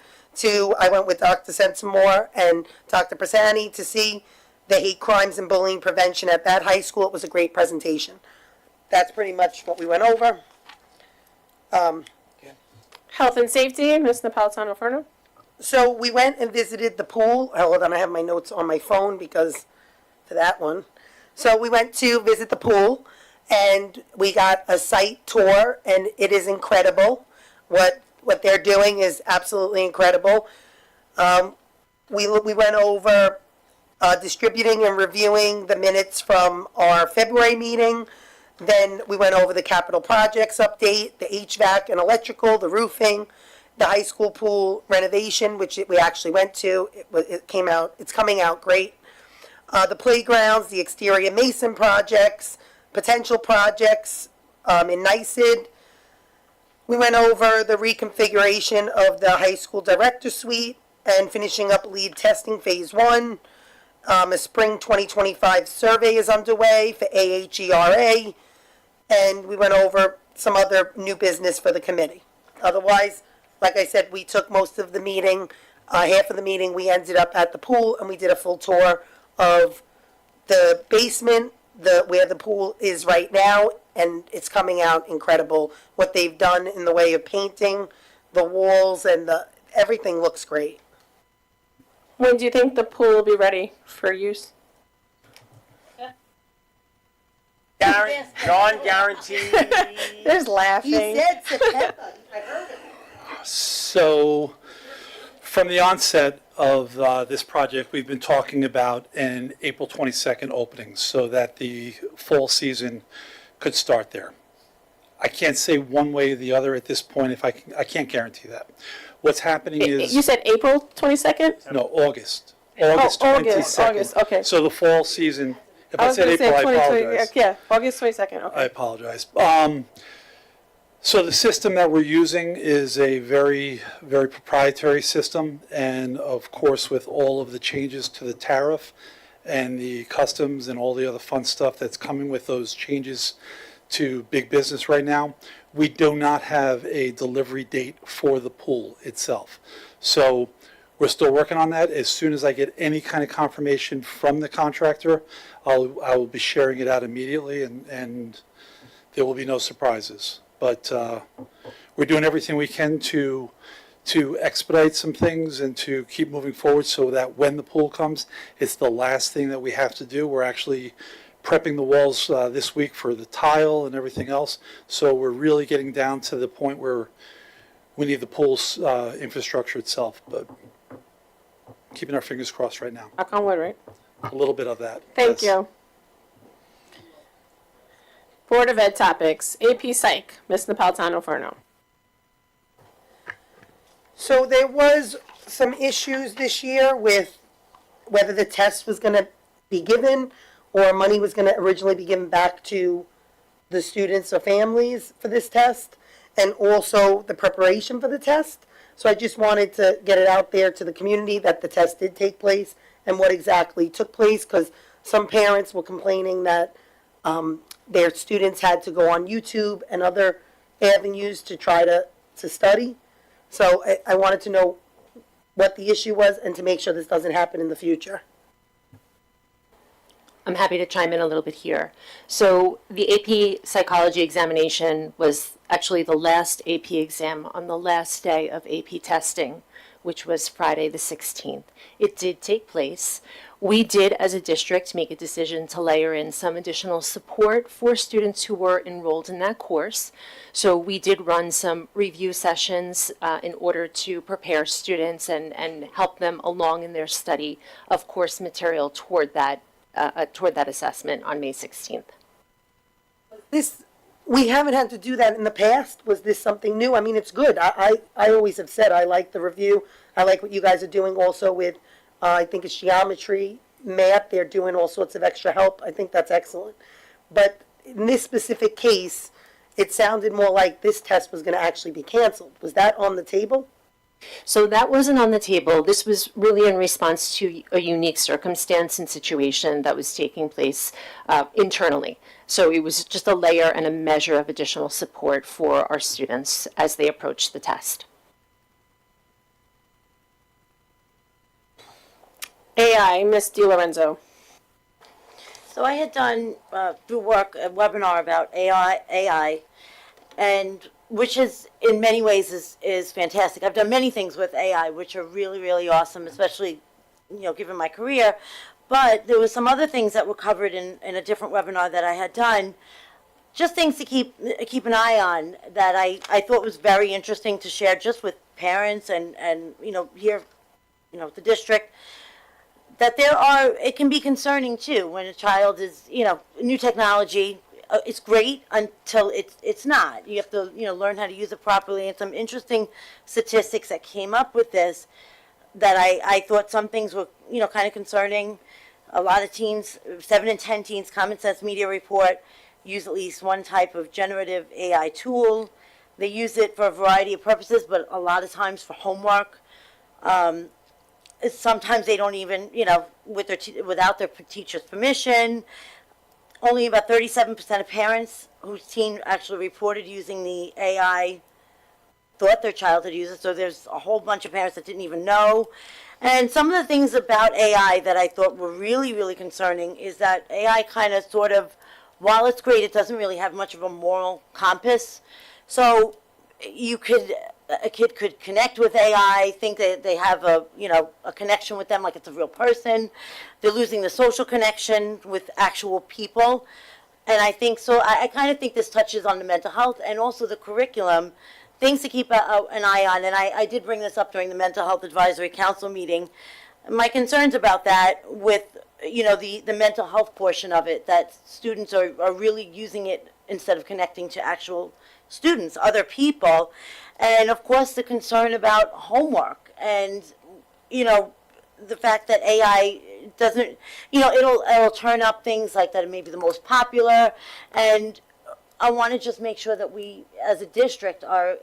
I went with Dr. Sensimore and Dr. Prasani to see the hate crimes and bullying prevention at that high school. It was a great presentation. That's pretty much what we went over. Health and safety, Ms. Napolitano-Ferno. So we went and visited the pool. Hold on, I have my notes on my phone because for that one. So we went to visit the pool and we got a site tour and it is incredible. What they're doing is absolutely incredible. We went over distributing and reviewing the minutes from our February meeting. Then we went over the capital projects update, the HVAC and electrical, the roofing, the high school pool renovation, which we actually went to. It's coming out great. The playgrounds, the exterior mason projects, potential projects in NYSID. We went over the reconfiguration of the high school director suite and finishing up lead testing phase 1. A spring 2025 survey is underway for AHERA. And we went over some other new business for the committee. Otherwise, like I said, we took most of the meeting, half of the meeting, we ended up at the pool and we did a full tour of the basement, where the pool is right now, and it's coming out incredible. What they've done in the way of painting, the walls, and everything looks great. When do you think the pool will be ready for use? John guaranteed. There's laughing. He said September. I heard it. So, from the onset of this project, we've been talking about an April 22nd opening so that the fall season could start there. I can't say one way or the other at this point. I can't guarantee that. What's happening is... You said April 22nd? No, August. August 22nd. August, okay. So the fall season, if I said gonna April, I 2020, apologize. Yeah, August 22nd, okay. I apologize. So the system that we're using is a very, very proprietary system, and of course, with all of the changes to the tariff and the customs and all the other fun stuff that's coming with those changes to big business right now, we do not have a delivery date for the pool itself. So we're still working on that. As soon as I get any kind of confirmation from the contractor, I will be sharing it out immediately, and there will be no surprises. But we're doing everything we can to expedite some things and to keep moving forward so that when the pool comes, it's the last thing that we have to do. We're actually prepping the walls this week for the tile and everything else. So we're really getting down to the point where we need the pool's infrastructure itself, but keeping our fingers crossed right now. Knock on wood, right? A little bit of that. Thank Yes. you. Board of Ed topics. AP Psych, Ms. Napolitano Furno. So there was some issues this year with whether the test was going to be given or money was going to originally be given back to the students or families for this test, and also the preparation for the test. So I just wanted to get it out there to the community that the test did take place and what exactly took place, because some parents were complaining that their students had to go on YouTube and other avenues to try to study. So I wanted to know what the issue was and to make sure this doesn't happen in the future. I'm happy to chime in a little bit here. So the AP psychology examination was actually the last AP exam on the last day of AP testing, which was Friday the 16th. It did take place. We did, as a district, make a decision to layer in some additional support for students who were enrolled in that course. So we did run some review sessions in order to prepare students and help them along in their study of course material toward that assessment on May 16th. We haven't had to do that in the past. Was this something new? I mean, it's good. I always have said I like the review. I like what you guys are doing also with, I think it's geometry, math. They're doing all sorts of extra help. I think that's excellent. But in this specific case, it sounded more like this test was going to actually be canceled. Was that on the table? So that wasn't on the table. This was really in response to a unique circumstance and situation that was taking place internally. So it was just a layer and a measure of additional support for our students as they approached the test. AI, Ms. DiLorenzo. So I had done through work a webinar about AI, and which is in many ways is fantastic. I've done many things with AI which are really, really awesome, especially given my career. But there were some other things that were covered in a different webinar that I had done, just things to keep an eye on that I thought was very interesting to share just with parents and here the district. That it can be concerning too when a child is, new technology. It's great until it's not. You have to, learn how to use it properly. And some interesting statistics that came up with this that I thought some things were, kind of concerning. A lot of teens, 7 in 10 teens, Common Sense Media report, use at least one type of generative AI tool. They use it for a variety of purposes, but a lot of times for homework. Sometimes they don't even, without their teacher's permission. Only about 37% of parents whose teen actually reported using the AI thought their child had used it. So there's a whole bunch of parents that didn't even know. And some of the things about AI that I thought were really, really concerning is that AI kind of sort of, while it's great, it doesn't really have much of a moral compass. So a kid could connect with AI, think that they have a connection with them like it's a real person. They're losing the social connection with actual people. And I think so. I kind of think this touches on the mental health and also the curriculum, things to keep an eye on. And I did bring this up during the Mental Health Advisory Council meeting. My concerns about that with, the mental health portion of it, that students are really using it instead of connecting to actual students, other people. And of course, the concern about homework and, the fact that AI doesn't, it'll turn up things like that may be the most popular. And I want to just make sure that we, as a district, are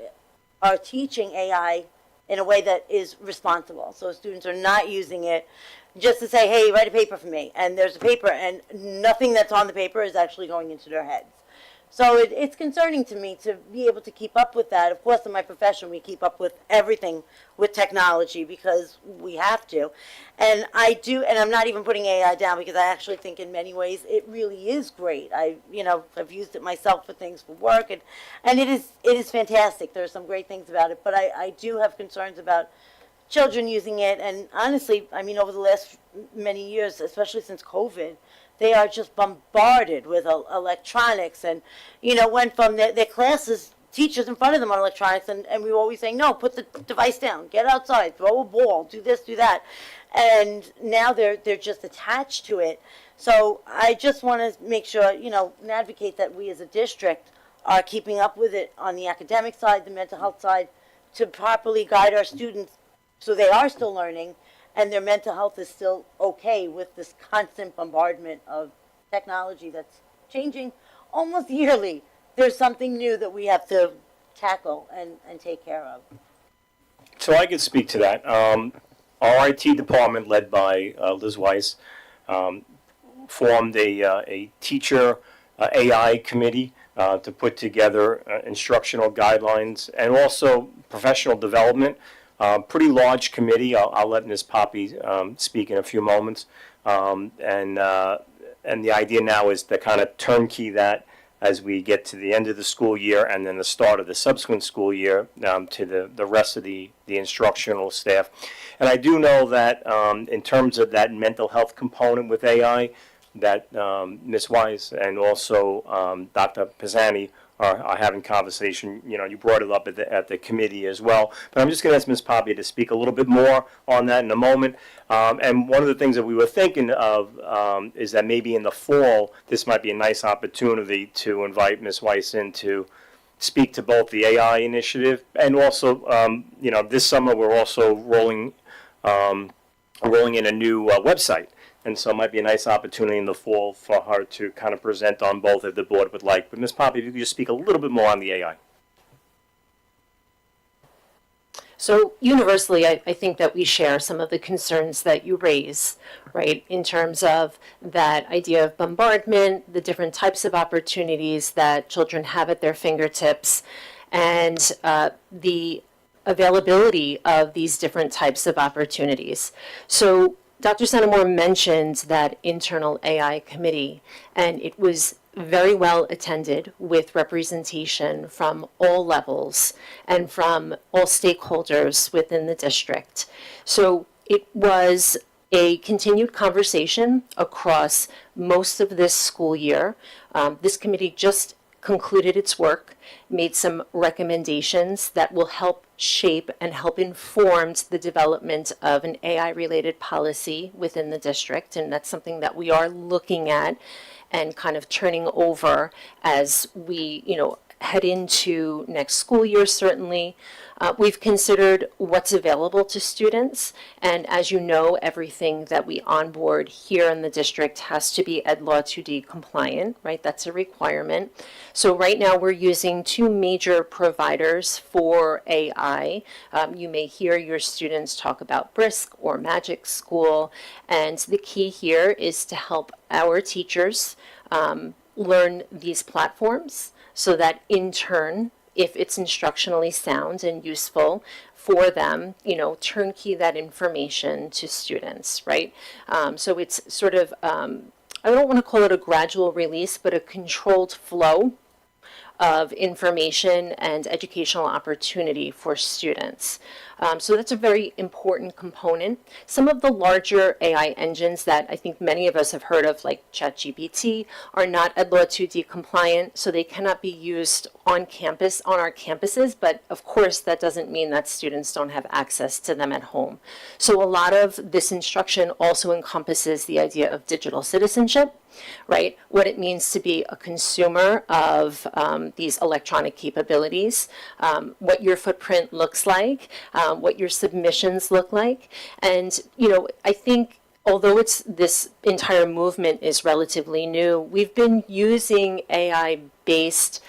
teaching AI in a way that is responsible. So students are not using it just to say, hey, write a paper for me. And there's a paper, and nothing that's on the paper is actually going into their heads. So it's concerning to me to be able to keep up with that. Of course, in my profession, we keep up with everything with technology because we have to. And I do, and I'm not even putting AI down because I actually think in many ways it really is great. I've used it myself for things for work, and it is fantastic. There are some great things about it, but I do have concerns about children using it. And honestly, I mean, over the last many years, especially since COVID, they are just bombarded with electronics, and went from their classes, teachers in front of them on electronics, and we were always saying, no, put the device down, get outside, throw a ball, do this, do that, and now they're just attached to it. So I just want to make sure, and advocate that we as a district are keeping up with it on the academic side, the mental health side, to properly guide our students so they are still learning and their mental health is still okay with this constant bombardment of technology that's changing almost yearly. There's something new that we have to tackle and take care of. So I could speak to that. Our IT department, led by Liz Weiss, formed a teacher AI committee to put together instructional guidelines and also professional development. Pretty large committee. I'll let Ms. Poppy speak in a few moments. And the idea now is to kind of turnkey that as we get to the end of the school year and then the start of the subsequent school year to the rest of the instructional staff. And I do know that in terms of that mental health component with AI, that Ms. Wise and also Dr. Pisani are having conversation. You brought it up at the committee as well. But I'm just going to ask Ms. Poppy to speak a little bit more on that in a moment. And one of the things that we were thinking of is that maybe in the fall, this might be a nice opportunity to invite Ms. Weiss in to speak to both the AI initiative and also, this summer we're also rolling in a new website. And so it might be a nice opportunity in the fall for her to kind of present on both if the board would like. But Ms. Poppy, if you could just speak a little bit more on the AI. So universally, I think that we share some of the concerns that you raise, right, in terms of that idea of bombardment, the different types of opportunities that children have at their fingertips, and the availability of these different types of opportunities. So Dr. Centimore mentioned that internal AI committee, and it was very well attended with representation from all levels and from all stakeholders within the district. So it was a continued conversation across most of this school year. This committee just concluded its work, made some recommendations that will help shape and help inform the development of an AI-related policy within the district, and that's something that we are looking at and kind of turning over as we, head into next school year, certainly. We've considered what's available to students, and as you know, everything that we onboard here in the district has to be Ed Law 2D compliant, right? That's a requirement. So right now we're using two major providers for AI. You may hear your students talk about Brisk or Magic School, and the key here is to help our teachers learn these platforms so that in turn, if it's instructionally sound and useful for them, turnkey that information to students, right? So it's sort of, I don't want to call it a gradual release, but a controlled flow of information and educational opportunity for students. So that's a very important component. Some of the larger AI engines that I think many of us have heard of, like ChatGPT, are not Ed Law 2D compliant, so they cannot be used on campus, on our campuses, but of course that doesn't mean that students don't have access to them at home. So a lot of this instruction also encompasses the idea of digital citizenship, right? What it means to be a consumer of these electronic capabilities, what your footprint looks like, what your submissions look like. And, I think although this entire movement is relatively new, we've been using AI-based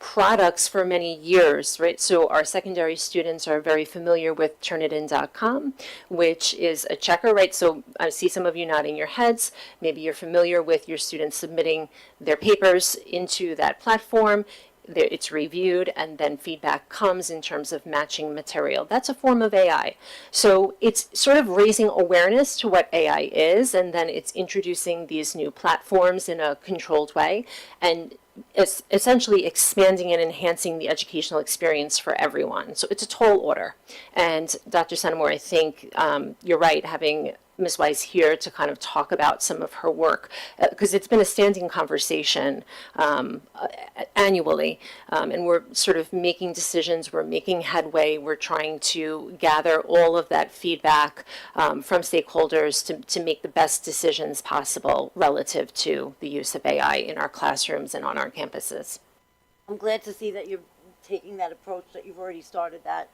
products for many years, right? So our secondary students are very familiar with Turnitin.com, which is a checker, right? So I see some of you nodding your heads. Maybe you're familiar with your students submitting their papers into that platform. It's reviewed, and then feedback comes in terms of matching material. That's a form of AI. So it's sort of raising awareness to what AI is, and then it's introducing these new platforms in a controlled way, and it's essentially expanding and enhancing the educational experience for everyone. So it's a tall order. And Dr. Centimore, I think you're right, having Ms. Weiss here to kind of talk about some of her work, because it's been a standing conversation annually, and we're sort of making decisions, we're making headway, we're trying to gather all of that feedback from stakeholders to make the best decisions possible relative to the use of AI in our classrooms and on our campuses. I'm glad to see that you're taking that approach, that you've already started that,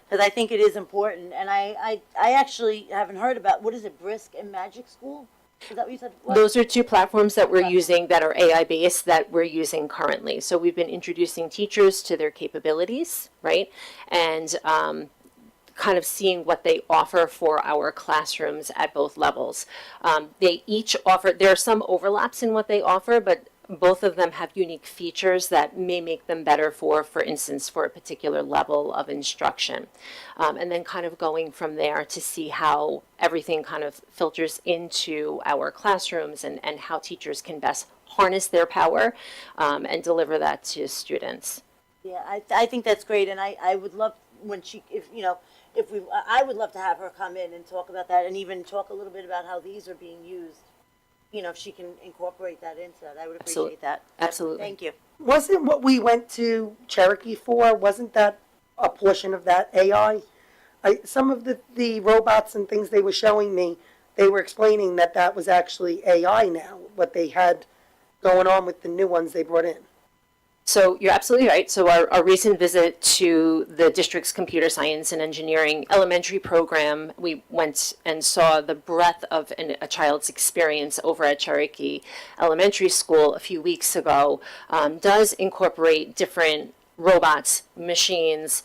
because I think it is important. And I actually haven't heard about, what is it, Brisk and Magic School? Is that what you said? What? Those are two platforms that we're using that are AI-based that we're using currently. So we've been introducing teachers to their capabilities, right? And kind of seeing what they offer for our classrooms at both levels. They each offer, there are some overlaps in what they offer, but both of them have unique features that may make them better for instance, for a particular level of instruction. And then kind of going from there to see how everything kind of filters into our classrooms and how teachers can best harness their power and deliver that to students. Yeah, I think that's great, and I would love when she, I would love to have her come in and talk about that, and even talk a little bit about how these are being used. You know, if she can incorporate that into that, I would appreciate that. Absolutely. Thank you. Wasn't what we went to Cherokee for, wasn't that a portion of that AI? Some of the robots and things they were showing me, they were explaining that that was actually AI now, what they had going on with the new ones they brought in. So you're absolutely right. So our recent visit to the district's computer science and engineering elementary program, we went and saw the breadth of a child's experience over at Cherokee Elementary School a few weeks ago, does incorporate different robots, machines,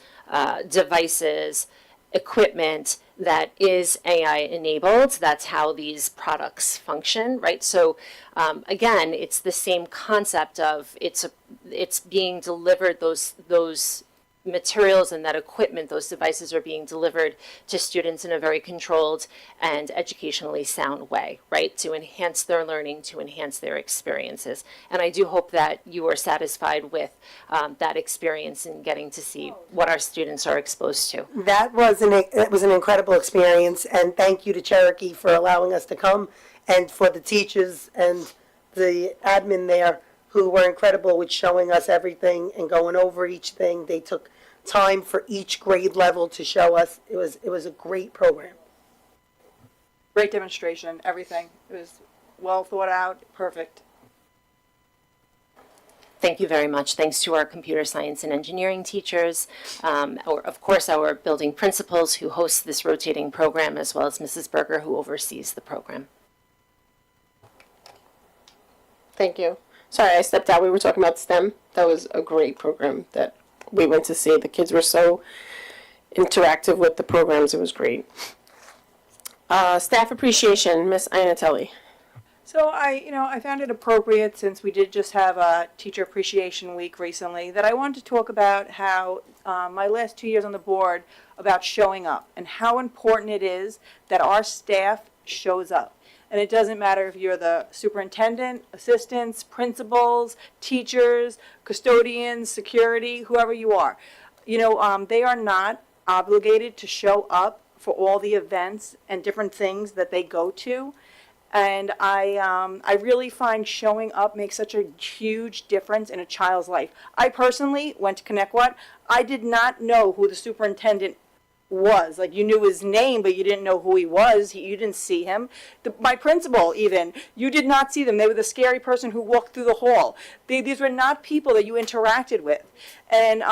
devices, equipment that is AI enabled. That's how these products function, right? So again, it's the same concept of it's being delivered, those materials and that equipment, those devices are being delivered to students in a very controlled and educationally sound way, right? To enhance their learning, to enhance their experiences. And I do hope that you are satisfied with that experience and getting to see what our students are exposed to. That was an incredible experience, and thank you to Cherokee for allowing us to come, and for the teachers and the admin there who were incredible with showing us everything and going over each thing. They took time for each grade level to show us. It was a great program. Great demonstration, everything. It was well thought out, perfect. Thank you very much. Thanks to our computer science and engineering teachers, or of course our building principals who host this rotating program, as well as Mrs. Berger who oversees the program. Thank you. Sorry, I stepped out. We were talking about STEM. That was a great program that we went to see. The kids were so interactive with the programs. It was great. Staff appreciation, Miss Iannatelli. So I found it appropriate, since we did just have a Teacher Appreciation Week recently, that I wanted to talk about how my last 2 years on the board, about showing up and how important it is that our staff shows up. And it doesn't matter if you're the superintendent, assistants, principals, teachers, custodians, security, whoever you are. They are not obligated to show up for all the events and different things that they go to. And I really find showing up makes such a huge difference in a child's life. I personally went to ConnectWhat. I did not know who the superintendent was. Like, you knew his name, but you didn't know who he was. You didn't see him. My principal, even, you did not see them. They were the scary person who walked through the hall. These were not people that you interacted with. And,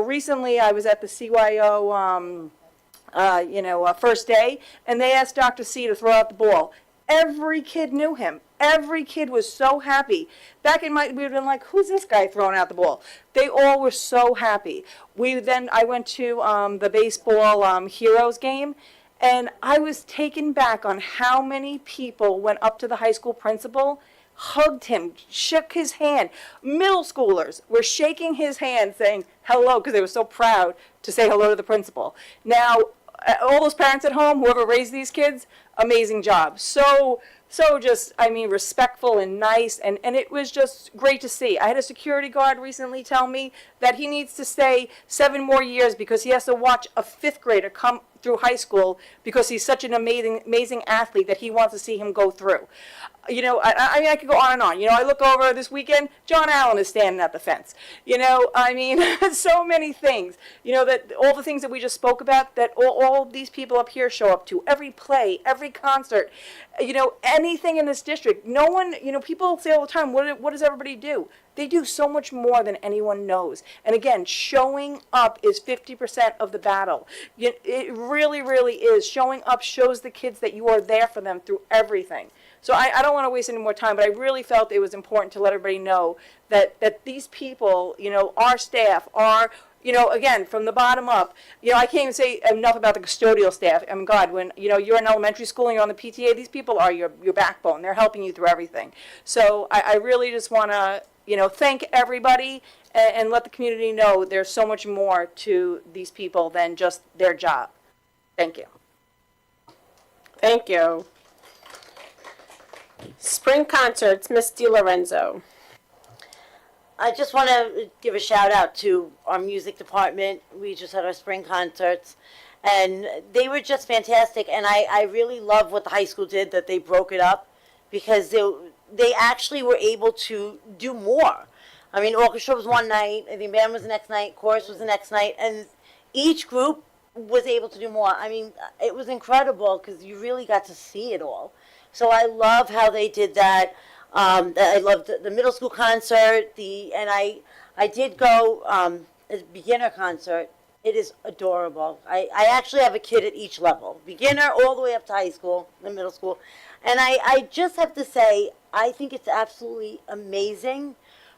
recently I was at the CYO, first day, and they asked Dr. C to throw out the ball. every kid knew him. Every kid was so happy. Back in we would have been like, who's this guy throwing out the ball? They all were so happy. I went to the baseball heroes game, and I was taken back on how many people went up to the high school principal, hugged him, shook his hand. Middle schoolers were shaking his hand, saying hello, because they were so proud to say hello to the principal. Now, all those parents at home, whoever raised these kids, amazing job. So just, I mean, respectful and nice, and it was just great to see. I had a security guard recently tell me that he needs to stay 7 more years because he has to watch a 5th grader come through high school because he's such an amazing athlete that he wants to see him go through. You know, I mean, I could go on and on. You know, I look over this weekend, John Allen is standing at the fence. You know, I mean, so many things. You know, that all the things that we just spoke about, that all these people up here show up to. Every play, every concert, you know, anything in this district. No one, you know, people say all the time, what does everybody do? They do so much more than anyone knows. And again, showing up is 50% of the battle. It really, really is. Showing up shows the kids that you are there for them through everything. So I don't want to waste any more time, but I really felt it was important to let everybody know that these people, you know, our staff are, you know, again, from the bottom up, you know, I can't even say enough about the custodial staff. I mean, God, when, you know, you're in elementary school and you're on the PTA, these people are your backbone. They're helping you through everything. So I really just want to, you know, thank everybody and let the community know there's so much more to these people than just their job. Thank you. Thank you. Spring concerts, Miss DiLorenzo. I just want to give a shout out to our music department. We just had our spring concerts, and they were just fantastic. And I really love what the high school did, that they broke it up, because they actually were able to do more. I mean, orchestra was one night, I think band was the next night, chorus was the next night, and each group was able to do more. I mean, it was incredible because you really got to see it all. So I love how they did that. I loved the middle school concert. And I did go a beginner concert. It is adorable. I actually have a kid at each level, beginner all the way up to high school and middle school. And I just have to say, I think it's absolutely amazing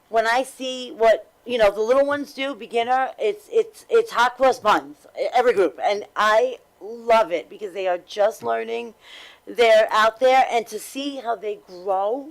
when I see what, you know, the little ones do, beginner. It's hot cross buns, every group, and I love it because they are just learning. They're out there, and to see how they grow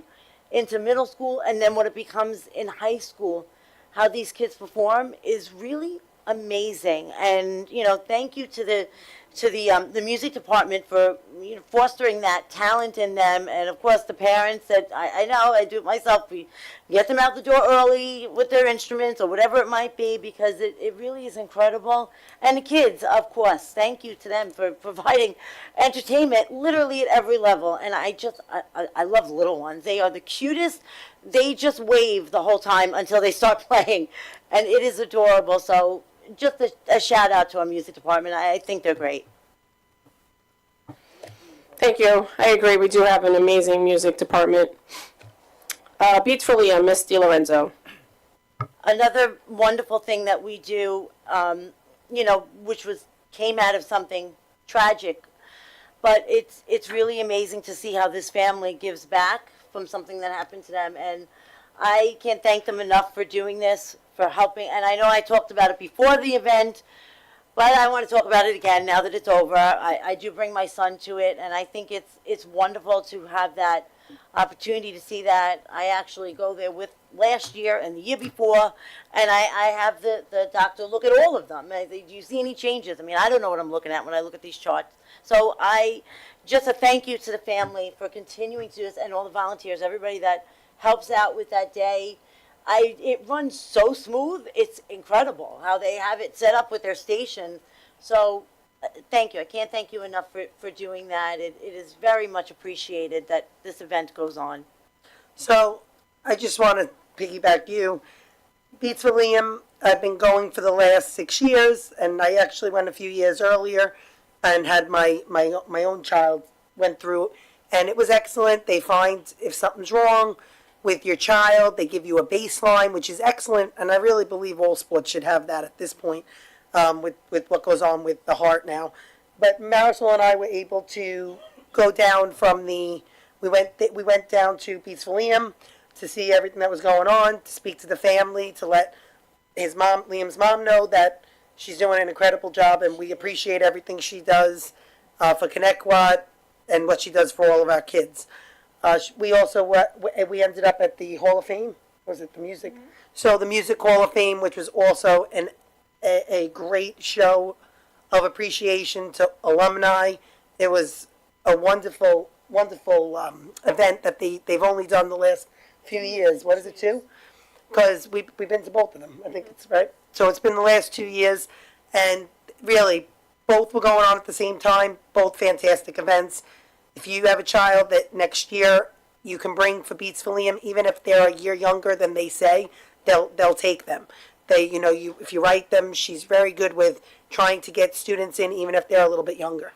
into middle school and then what it becomes in high school, how these kids perform is really amazing. And, you know, thank you to the music department for, you know, fostering that talent in them, and of course the parents that I know, I do it myself, we get them out the door early with their instruments or whatever it might be, because it really is incredible. And the kids, of course, thank you to them for providing entertainment literally at every level. And I love the little ones. They are the cutest. They just wave the whole time until they start playing, and it is adorable. So just a shout out to our music department. I think they're great. Thank you. I agree. We do have an amazing music department. Beats for Leah, Miss DiLorenzo. Another wonderful thing that we do, you know, which came out of something tragic, but it's really amazing to see how this family gives back from something that happened to them. And I can't thank them enough for doing this, for helping. And I know I talked about it before the event, but I want to talk about it again now that it's over. I do bring my son to it, and I think it's wonderful to have that opportunity to see that. I actually go there with last year and the year before, and I have the doctor look at all of them. Do you see any changes? I mean, I don't know what I'm looking at when I look at these charts. So just a thank you to the family for continuing to do this, and all the volunteers, everybody that helps out with that day. It runs so smooth. It's incredible how they have it set up with their station. So thank you. I can't thank you enough for doing that. It is very much appreciated that this event goes on. So I just want to piggyback you. Beats for Liam, I've been going for the last 6 years, and I actually went a few years earlier and had my own child went through, and it was excellent. They find if something's wrong with your child, they give you a baseline, which is excellent, and I really believe all sports should have that at this point, with what goes on with the heart now. But Marisol and I were able to go down from the We went down to Beats Liam to see everything that was going on, to speak to the family, to let his mom, Liam's mom, know that she's doing an incredible job, and we appreciate everything she does for ConnectQuad and what she does for all of our kids. We also we ended up at the Hall of Fame. Was it the music? Mm-hmm. So the Music Hall of Fame, which was also a great show of appreciation to alumni. It was a wonderful event that they've only done the last few years. What is it, 2? Because we've been to both of them. I think it's right. So it's been the last 2 years, and really, both were going on at the same time. Both fantastic events. If you have a child that next year you can bring for Beats for Liam, even if they're a year younger than they say, they'll take them. If you write them, she's very good with trying to get students in, even if they're a little bit younger.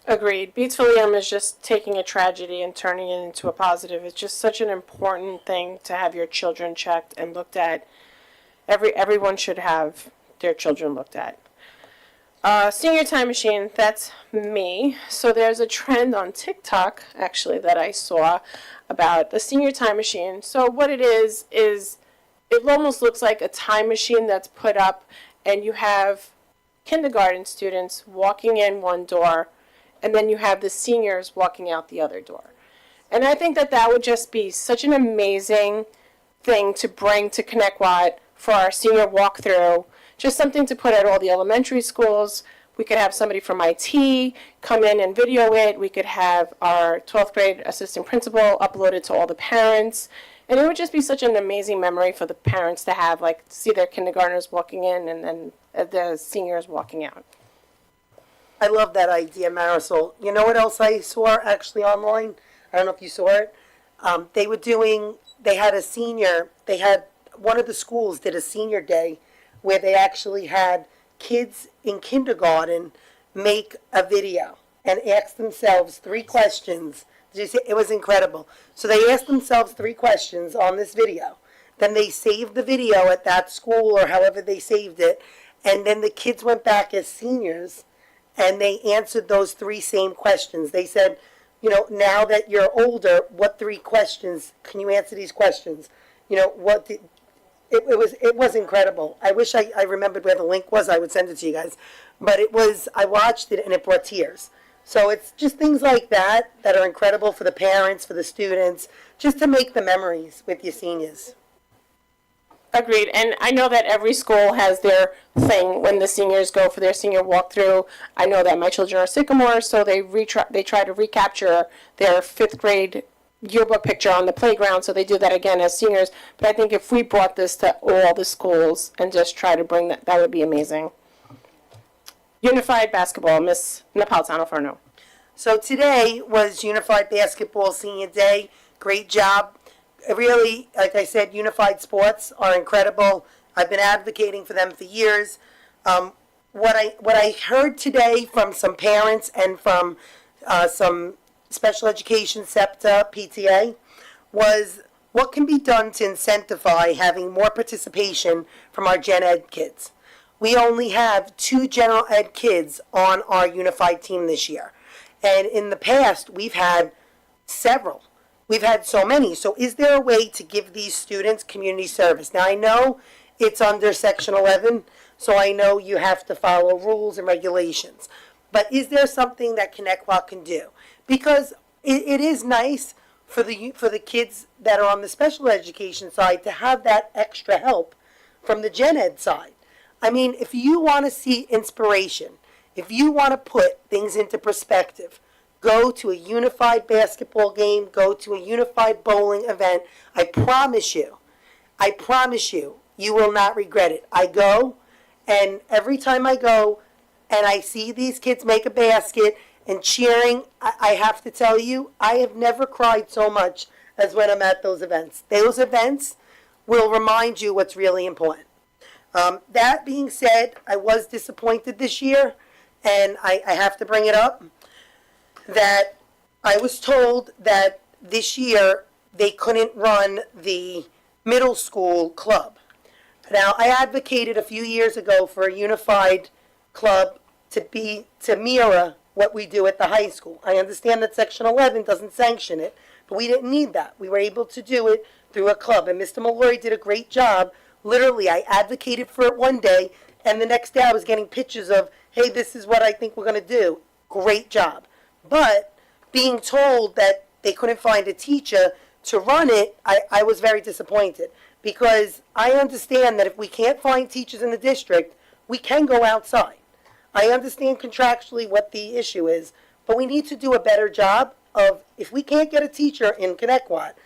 Agreed. Beats for Liam is just taking a tragedy and turning it into a positive. It's just such an important thing to have your children checked and looked at. Everyone should have their children looked at. Senior Time Machine, that's me. So there's a trend on TikTok, actually, that I saw about the Senior Time Machine. So what it is it almost looks like a time machine that's put up, and you have kindergarten students walking in one door, and then you have the seniors walking out the other door. And I think that would just be such an amazing thing to bring to ConnectQuad for our senior walkthrough. Just something to put at all the elementary schools. We could have somebody from IT come in and video it. We could have our 12th grade assistant principal upload it to all the parents. And it would just be such an amazing memory for the parents to have, like, see their kindergartners walking in and then the seniors walking out. I love that idea, Marisol. You know what else I saw actually online? I don't know if you saw it. They had one of the schools did a senior day where they actually had kids in kindergarten make a video and ask themselves 3 questions. Did you see? It was incredible. So they asked themselves 3 questions on this video. Then they saved the video at that school or however they saved it. And then the kids went back as seniors and they answered those 3 same questions. They said, now that you're older, what 3 questions can you answer these questions? It was incredible. I wish I remembered where the link was. I would send it to you guys. But I watched it and it brought tears. So it's just things like that are incredible for the parents, for the students, just to make the memories with your seniors. Agreed. And I know that every school has their thing when the seniors go for their senior walkthrough. I know that my children are Sycamore, so they try to recapture their 5th grade yearbook picture on the playground, so they do that again as seniors. But I think if we brought this to all the schools and just try to bring that would be amazing. Unified basketball, Miss Napolitano Farno. So today was Unified Basketball Senior Day. Great job. Really, like I said, Unified Sports are incredible. I've been advocating for them for years. What I heard today from some parents and from some special education SEPTA, PTA, was what can be done to incentivize having more participation from our gen ed kids. We only have 2 general ed kids on our unified team this year. And in the past, we've had several. We've had so many. So is there a way to give these students community service? Now, I know it's under Section 11, so I know you have to follow rules and regulations. But is there something that ConnectQuad can do? Because it is nice for the kids that are on the special education side to have that extra help from the gen ed side. I mean, if you want to see inspiration, if you want to put things into perspective, go to a unified basketball game, go to a unified bowling event. I promise you, you will not regret it. I go, and every time I go and I see these kids make a basket and cheering, I have to tell you, I have never cried so much as when I'm at those events. Those events will remind you what's really important. That being said, I was disappointed this year, and I have to bring it up, that I was told that this year they couldn't run the middle school club. Now, I advocated a few years ago for a unified club to mirror what we do at the high school. I understand that Section 11 doesn't sanction it, but we didn't need that. We were able to do it through a club, and Mr. Mallory did a great job. Literally, I advocated for it one day, and the next day I was getting pictures of, hey, this is what I think we're going to do. Great job. But being told that they couldn't find a teacher to run it, I was very disappointed, because I understand that if we can't find teachers in the district, we can go outside. I understand contractually what the issue is, but we need to do a better job of, if we can't get a teacher in Connecticut,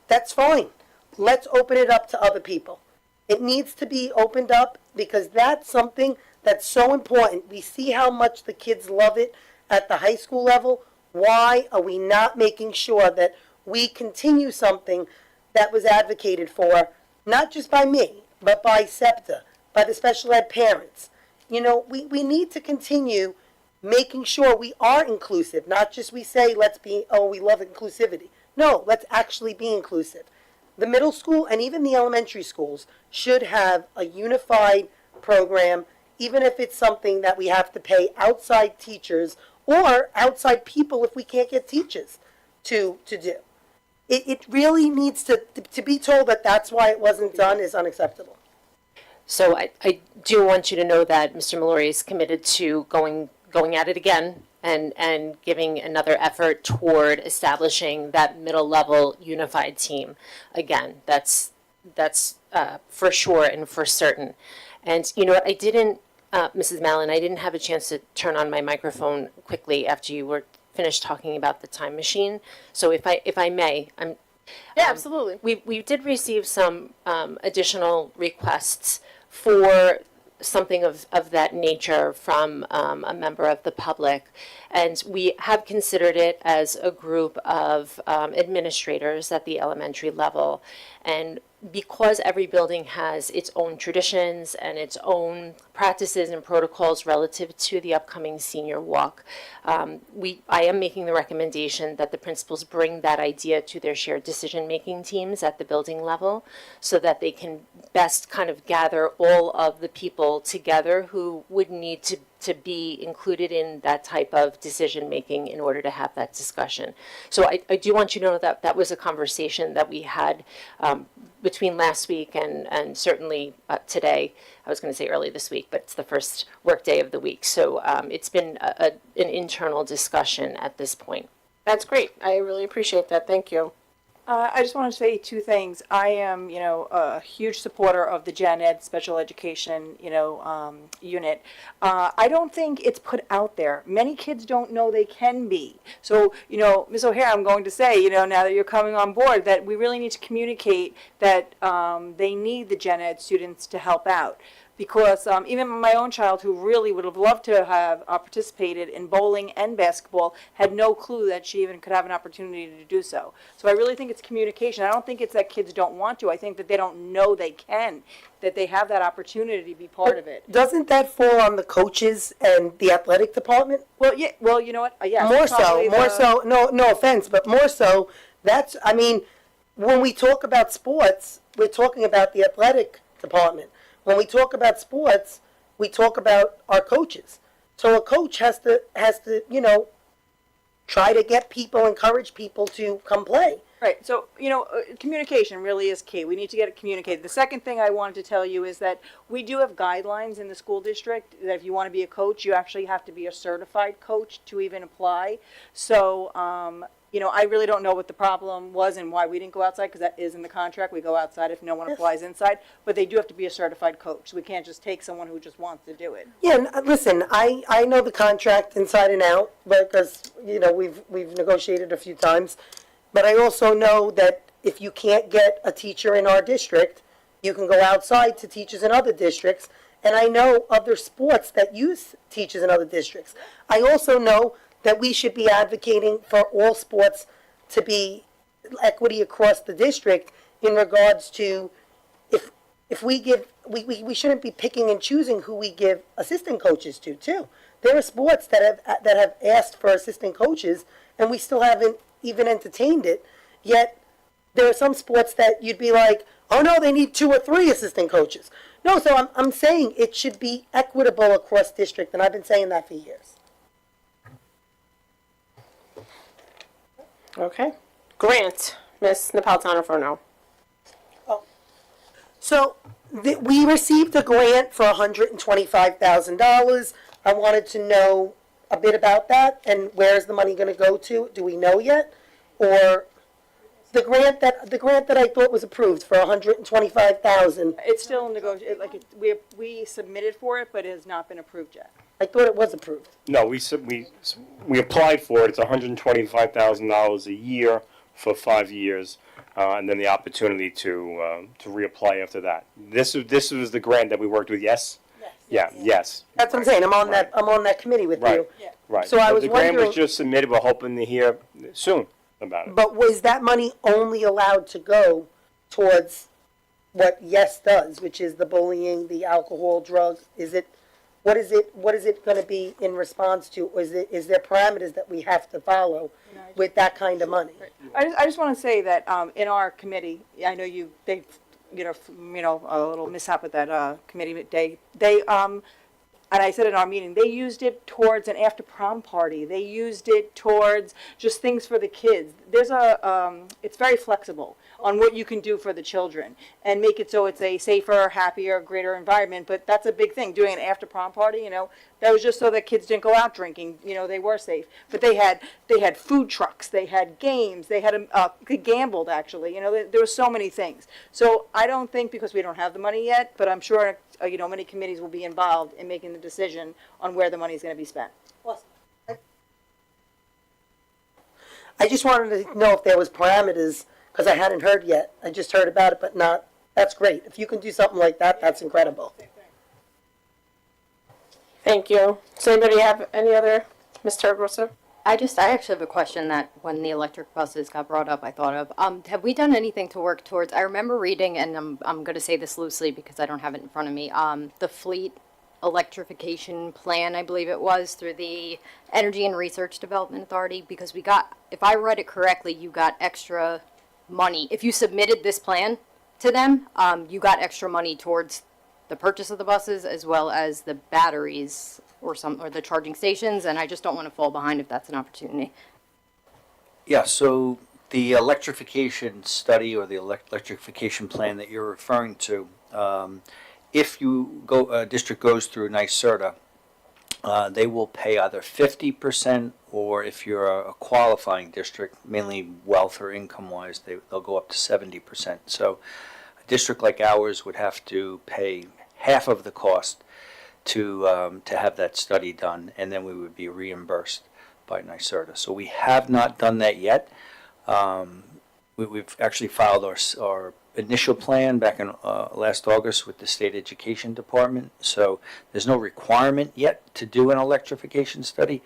that's fine. Let's open it up to other people. It needs to be opened up, because that's something that's so important. We see how much the kids love it at the high school level. Why are we not making sure that we continue something that was advocated for, not just by me, but by SEPTA, by the special ed parents? You know, we need to continue making sure we are inclusive, not just we say, we love inclusivity. No, let's actually be inclusive. The middle school and even the elementary schools should have a unified program, even if it's something that we have to pay outside teachers or outside people if we can't get teachers to do. It really needs to be told that that's why it wasn't done is unacceptable. So I do want you to know that Mr. Mallory is committed to going at it again and giving another effort toward establishing that middle level unified team. Again, that's for sure and for certain. And you know what, I didn't, Mrs. Mallon, I didn't have a chance to turn on my microphone quickly after you were finished talking about the time machine. So if I may, Yeah, absolutely. we did receive some additional requests for something of that nature from a member of the public. And we have considered it as a group of administrators at the elementary level. And because every building has its own traditions and its own practices and protocols relative to the upcoming senior walk, I am making the recommendation that the principals bring that idea to their shared decision-making teams at the building level so that they can best kind of gather all of the people together who would need to be included in that type of decision-making in order to have that discussion. So I do want you to know that that was a conversation that we had between last week and certainly today. I was going to say early this week, but it's the first work day of the week. So it's been an internal discussion at this point. That's great. I really appreciate that. Thank you. I just want to say two things. I am, a huge supporter of the Gen Ed special education, unit. I don't think it's put out there. Many kids don't know they can be. So, Ms. O'Hare, I'm going to say, now that you're coming on board, that we really need to communicate that they need the Gen Ed students to help out. Because even my own child, who really would have loved to have participated in bowling and basketball, had no clue that she even could have an opportunity to do so. So I really think it's communication. I don't think it's that kids don't want to. I think that they don't know they can, that they have that opportunity to be part of it. Doesn't that fall on the coaches and the athletic department? Well, yeah. Well, you know what? Yeah. More so. No offense, but more so. When we talk about sports, we're talking about the athletic department. When we talk about sports, we talk about our coaches. So a coach has to, try to get people, encourage people to come play. Right. So, communication really is key. We need to get it communicated. The second thing I wanted to tell you is that we do have guidelines in the school district that if you want to be a coach, you actually have to be a certified coach to even apply. So, I really don't know what the problem was and why we didn't go outside, because that is in the contract. We go outside if no one applies inside, but they do have to be a certified coach. We can't just take someone who just wants to do it. Yeah, listen, I know the contract inside and out, because, we've negotiated a few times. But I also know that if you can't get a teacher in our district, you can go outside to teachers in other districts. And I know other sports that use teachers in other districts. I also know that we should be advocating for all sports to be equity across the district in regards to if we give, we shouldn't be picking and choosing who we give assistant coaches to, too. There are sports that have asked for assistant coaches, and we still haven't even entertained it. Yet there are some sports that you'd be like, oh no, they need 2 or 3 assistant coaches. No, so I'm saying it should be equitable across district, and I've been saying that for years. Okay. Grant, Ms. Napolitano for no. So we received a grant for $125,000. I wanted to know a bit about that and where's the money going to go to? Do we know yet? Or the grant that I thought was approved for $125,000, It's still negotiated, like, we submitted for it, but it has not been approved yet. I thought it was approved. No, we applied for it. It's $125,000 a year for 5 years, and then the opportunity to reapply after that. This was the grant that we worked with. Yes. Yeah. Yes. That's what I'm saying. I'm on that committee with Right. you. Right. So I But was the grant was wondering- just submitted. We're hoping to hear soon about it. But was that money only allowed to go towards what Yes does, which is the bullying, the alcohol, drugs? What is it going to be in response to? Or is there parameters that we have to follow with that kind of money? I just want to say that in our committee, I know they a little mishap with that committee day. And I said in our meeting, they used it towards an after prom party. They used it towards just things for the kids. It's very flexible on what you can do for the children and make it so it's a safer, happier, greater environment. But that's a big thing, doing an after prom party, that was just so that kids didn't go out drinking, they were safe. But they had food trucks, they had games, they gambled actually, there were so many things. So I don't think, because we don't have the money yet, but I'm sure, many committees will be involved in making the decision on where the money is going to be spent. I just wanted to know if there was parameters, because I hadn't heard yet. I just heard about it, but not, that's great. If you can do something like that, that's incredible. Thank you. Does anybody have any other, Mr. Grosso? I actually have a question that when the electric buses got brought up, I thought of. Have we done anything to work towards, I remember reading, and I'm going to say this loosely because I don't have it in front of me, the fleet electrification plan, I believe it was, through the Energy and Research Development Authority, because we got, if I read it correctly, you got extra money. If you submitted this plan to them, you got extra money towards the purchase of the buses as well as the batteries or the charging stations, and I just don't want to fall behind if that's an opportunity. Yeah, so the electrification study or the electrification plan that you're referring to, if a district goes through NYSERDA, they will pay either 50%, or if you're a qualifying district, mainly wealth or income-wise, they'll go up to 70%. So a district like ours would have to pay half of the cost to have that study done, and then we would be reimbursed by NYSERDA. So we have not done that yet. We've actually filed our initial plan back in last August with the State Education Department. So there's no requirement yet to do an electrification study.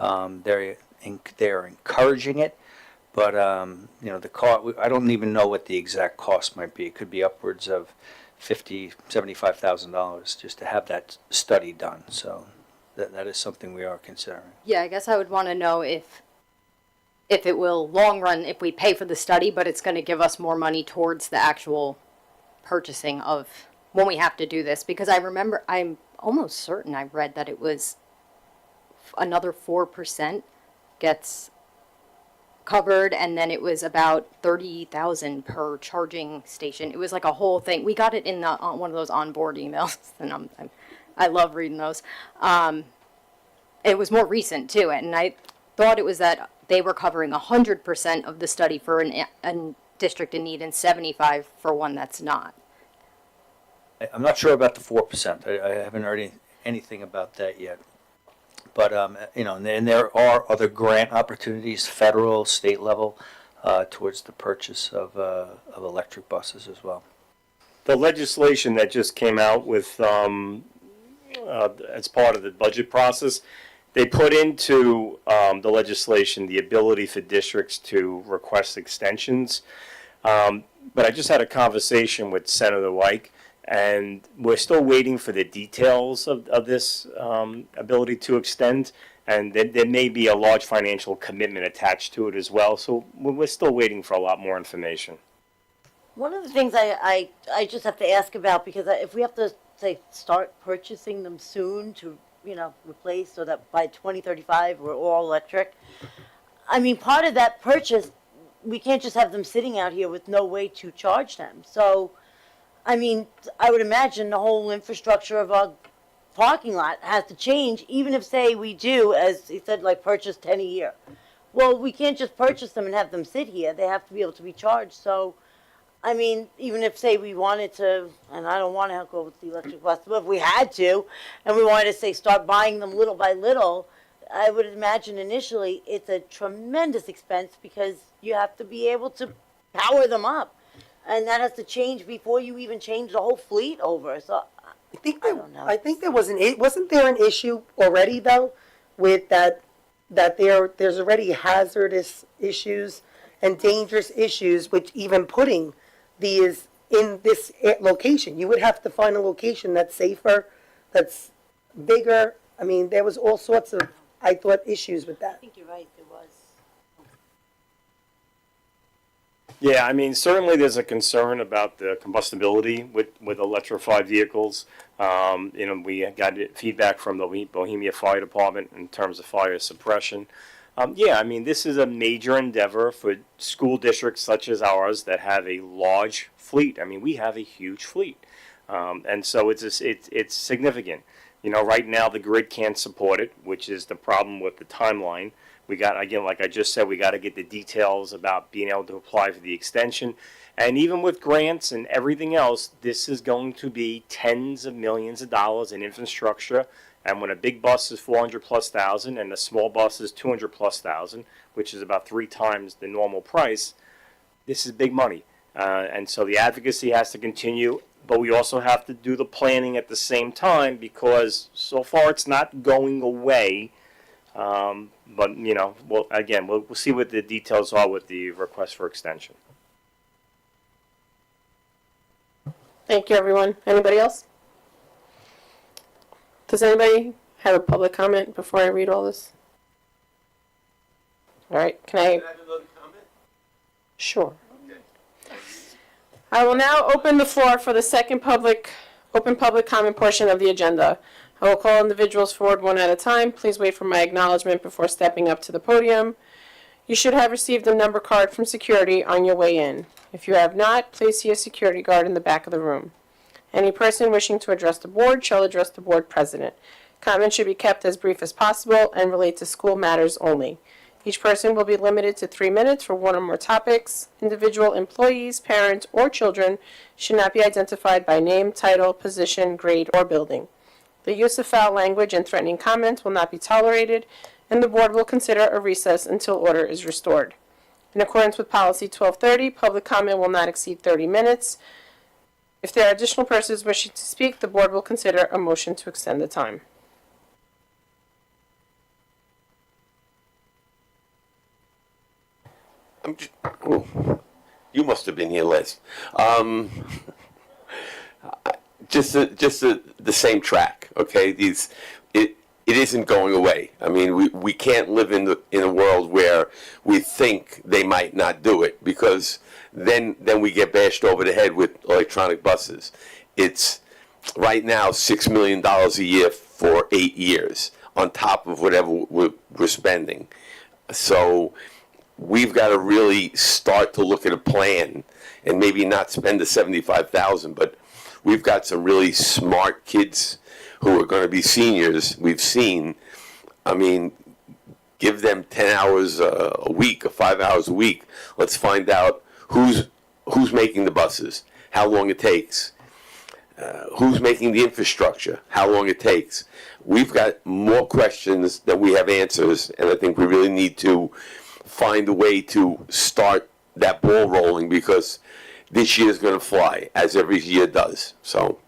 They're encouraging it, but the cost. I don't even know what the exact cost might be. It could be upwards of $75,000 just to have that study done. So that is something we are considering. Yeah, I guess I would want to know if it will long run, if we pay for the study, but it's going to give us more money towards the actual purchasing of when we have to do this. Because I remember, I'm almost certain I read that it was another 4% gets covered, and then it was about 30,000 per charging station. It was like a whole thing. We got it in one of those onboard emails, and I love reading those. It was more recent too, and I thought it was that they were covering 100% of the study for a district in need and 75% for one that's not. I'm not sure about the 4%. I haven't heard anything about that yet. But, and there are other grant opportunities, federal, state level, towards the purchase of electric buses as well. The legislation that just came out with, as part of the budget process, they put into the legislation the ability for districts to request extensions. But I just had a conversation with Senator Wyke, and we're still waiting for the details of this ability to extend, and there may be a large financial commitment attached to it as well. So we're still waiting for a lot more information. One of the things I just have to ask about, because if we have to, say, start purchasing them soon to, replace so that by 2035 we're all electric, I mean, part of that purchase, we can't just have them sitting out here with no way to charge them. So, I mean, I would imagine the whole infrastructure of our parking lot has to change, even if, say, we do, as he said, like purchase 10 a year. Well, we can't just purchase them and have them sit here. They have to be able to be charged. So, I mean, even if, say, we wanted to, and I don't want to go with the electric bus, but if we had to, and we wanted to, say, start buying them little by little, I would imagine initially it's a tremendous expense because you have to be able to power them up. And that has to change before you even change the whole fleet over. So, I think there wasn't there an issue already though with that there's already hazardous issues and dangerous issues which even putting these in this location. You would have to find a location that's safer, that's bigger. I mean, there was all sorts of, I thought, issues with I that. think you're right, there was. Yeah, I mean, certainly there's a concern about the combustibility with electrified vehicles. We got feedback from the Bohemia Fire Department in terms of fire suppression. Yeah, I mean, this is a major endeavor for school districts such as ours that have a large fleet. I mean, we have a huge fleet. And so it's significant. Right now the grid can't support it, which is the problem with the timeline. We got, again, like I just said, we got to get the details about being able to apply for the extension. And even with grants and everything else, this is going to be tens of millions of dollars in infrastructure. And when a big bus is 400,000+ and a small bus is 200,000+, which is about 3 times the normal price, this is big money. And so the advocacy has to continue, but we also have to do the planning at the same time because so far it's not going away. But we'll see what the details are with the request for extension. Thank you, everyone. Anybody else? Does anybody have a public comment before I read all this? All right, can I? Can I have another comment? Sure. I will now open the floor for the second open public comment portion of the agenda. I will call individuals forward one at a time. Please wait for my acknowledgement before stepping up to the podium. You should have received a number card from security on your way in. If you have not, please see a security guard in the back of the room. Any person wishing to address the board shall address the board president. Comments should be kept as brief as possible and relate to school matters only. Each person will be limited to 3 minutes for one or more topics. Individual employees, parents, or children should not be identified by name, title, position, grade, or building. The use of foul language and threatening comments will not be tolerated, and the board will consider a recess until order is restored. In accordance with Policy 1230, public comment will not exceed 30 minutes. If there are additional persons wishing to speak, the board will consider a motion to extend the time. You must have been here last. Just the same track, okay? It isn't going away. I mean, we can't live in a world where we think they might not do it because then we get bashed over the head with electronic buses. It's right now $6 million a year for 8 years on top of whatever we're spending. So we've got to really start to look at a plan and maybe not spend the $75,000, but we've got some really smart kids who are going to be seniors. We've seen, I mean, give them 10 hours a week or 5 hours a week. Let's find out who's making the buses, how long it takes, who's making the infrastructure, how long it takes. We've got more questions than we have answers, and I think we really need to find a way to start that ball rolling because this year is going to fly, as every year does. So,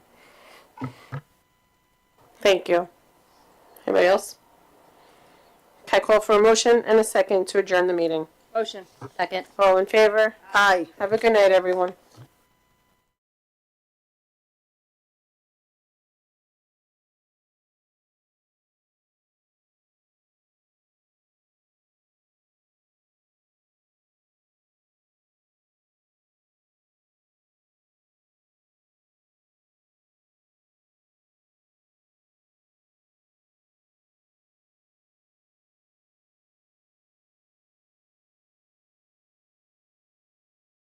Thank you. Anybody else? Can I call for a motion and a second to adjourn the meeting? Motion. Second. All in favor? Aye. Have a good night, everyone.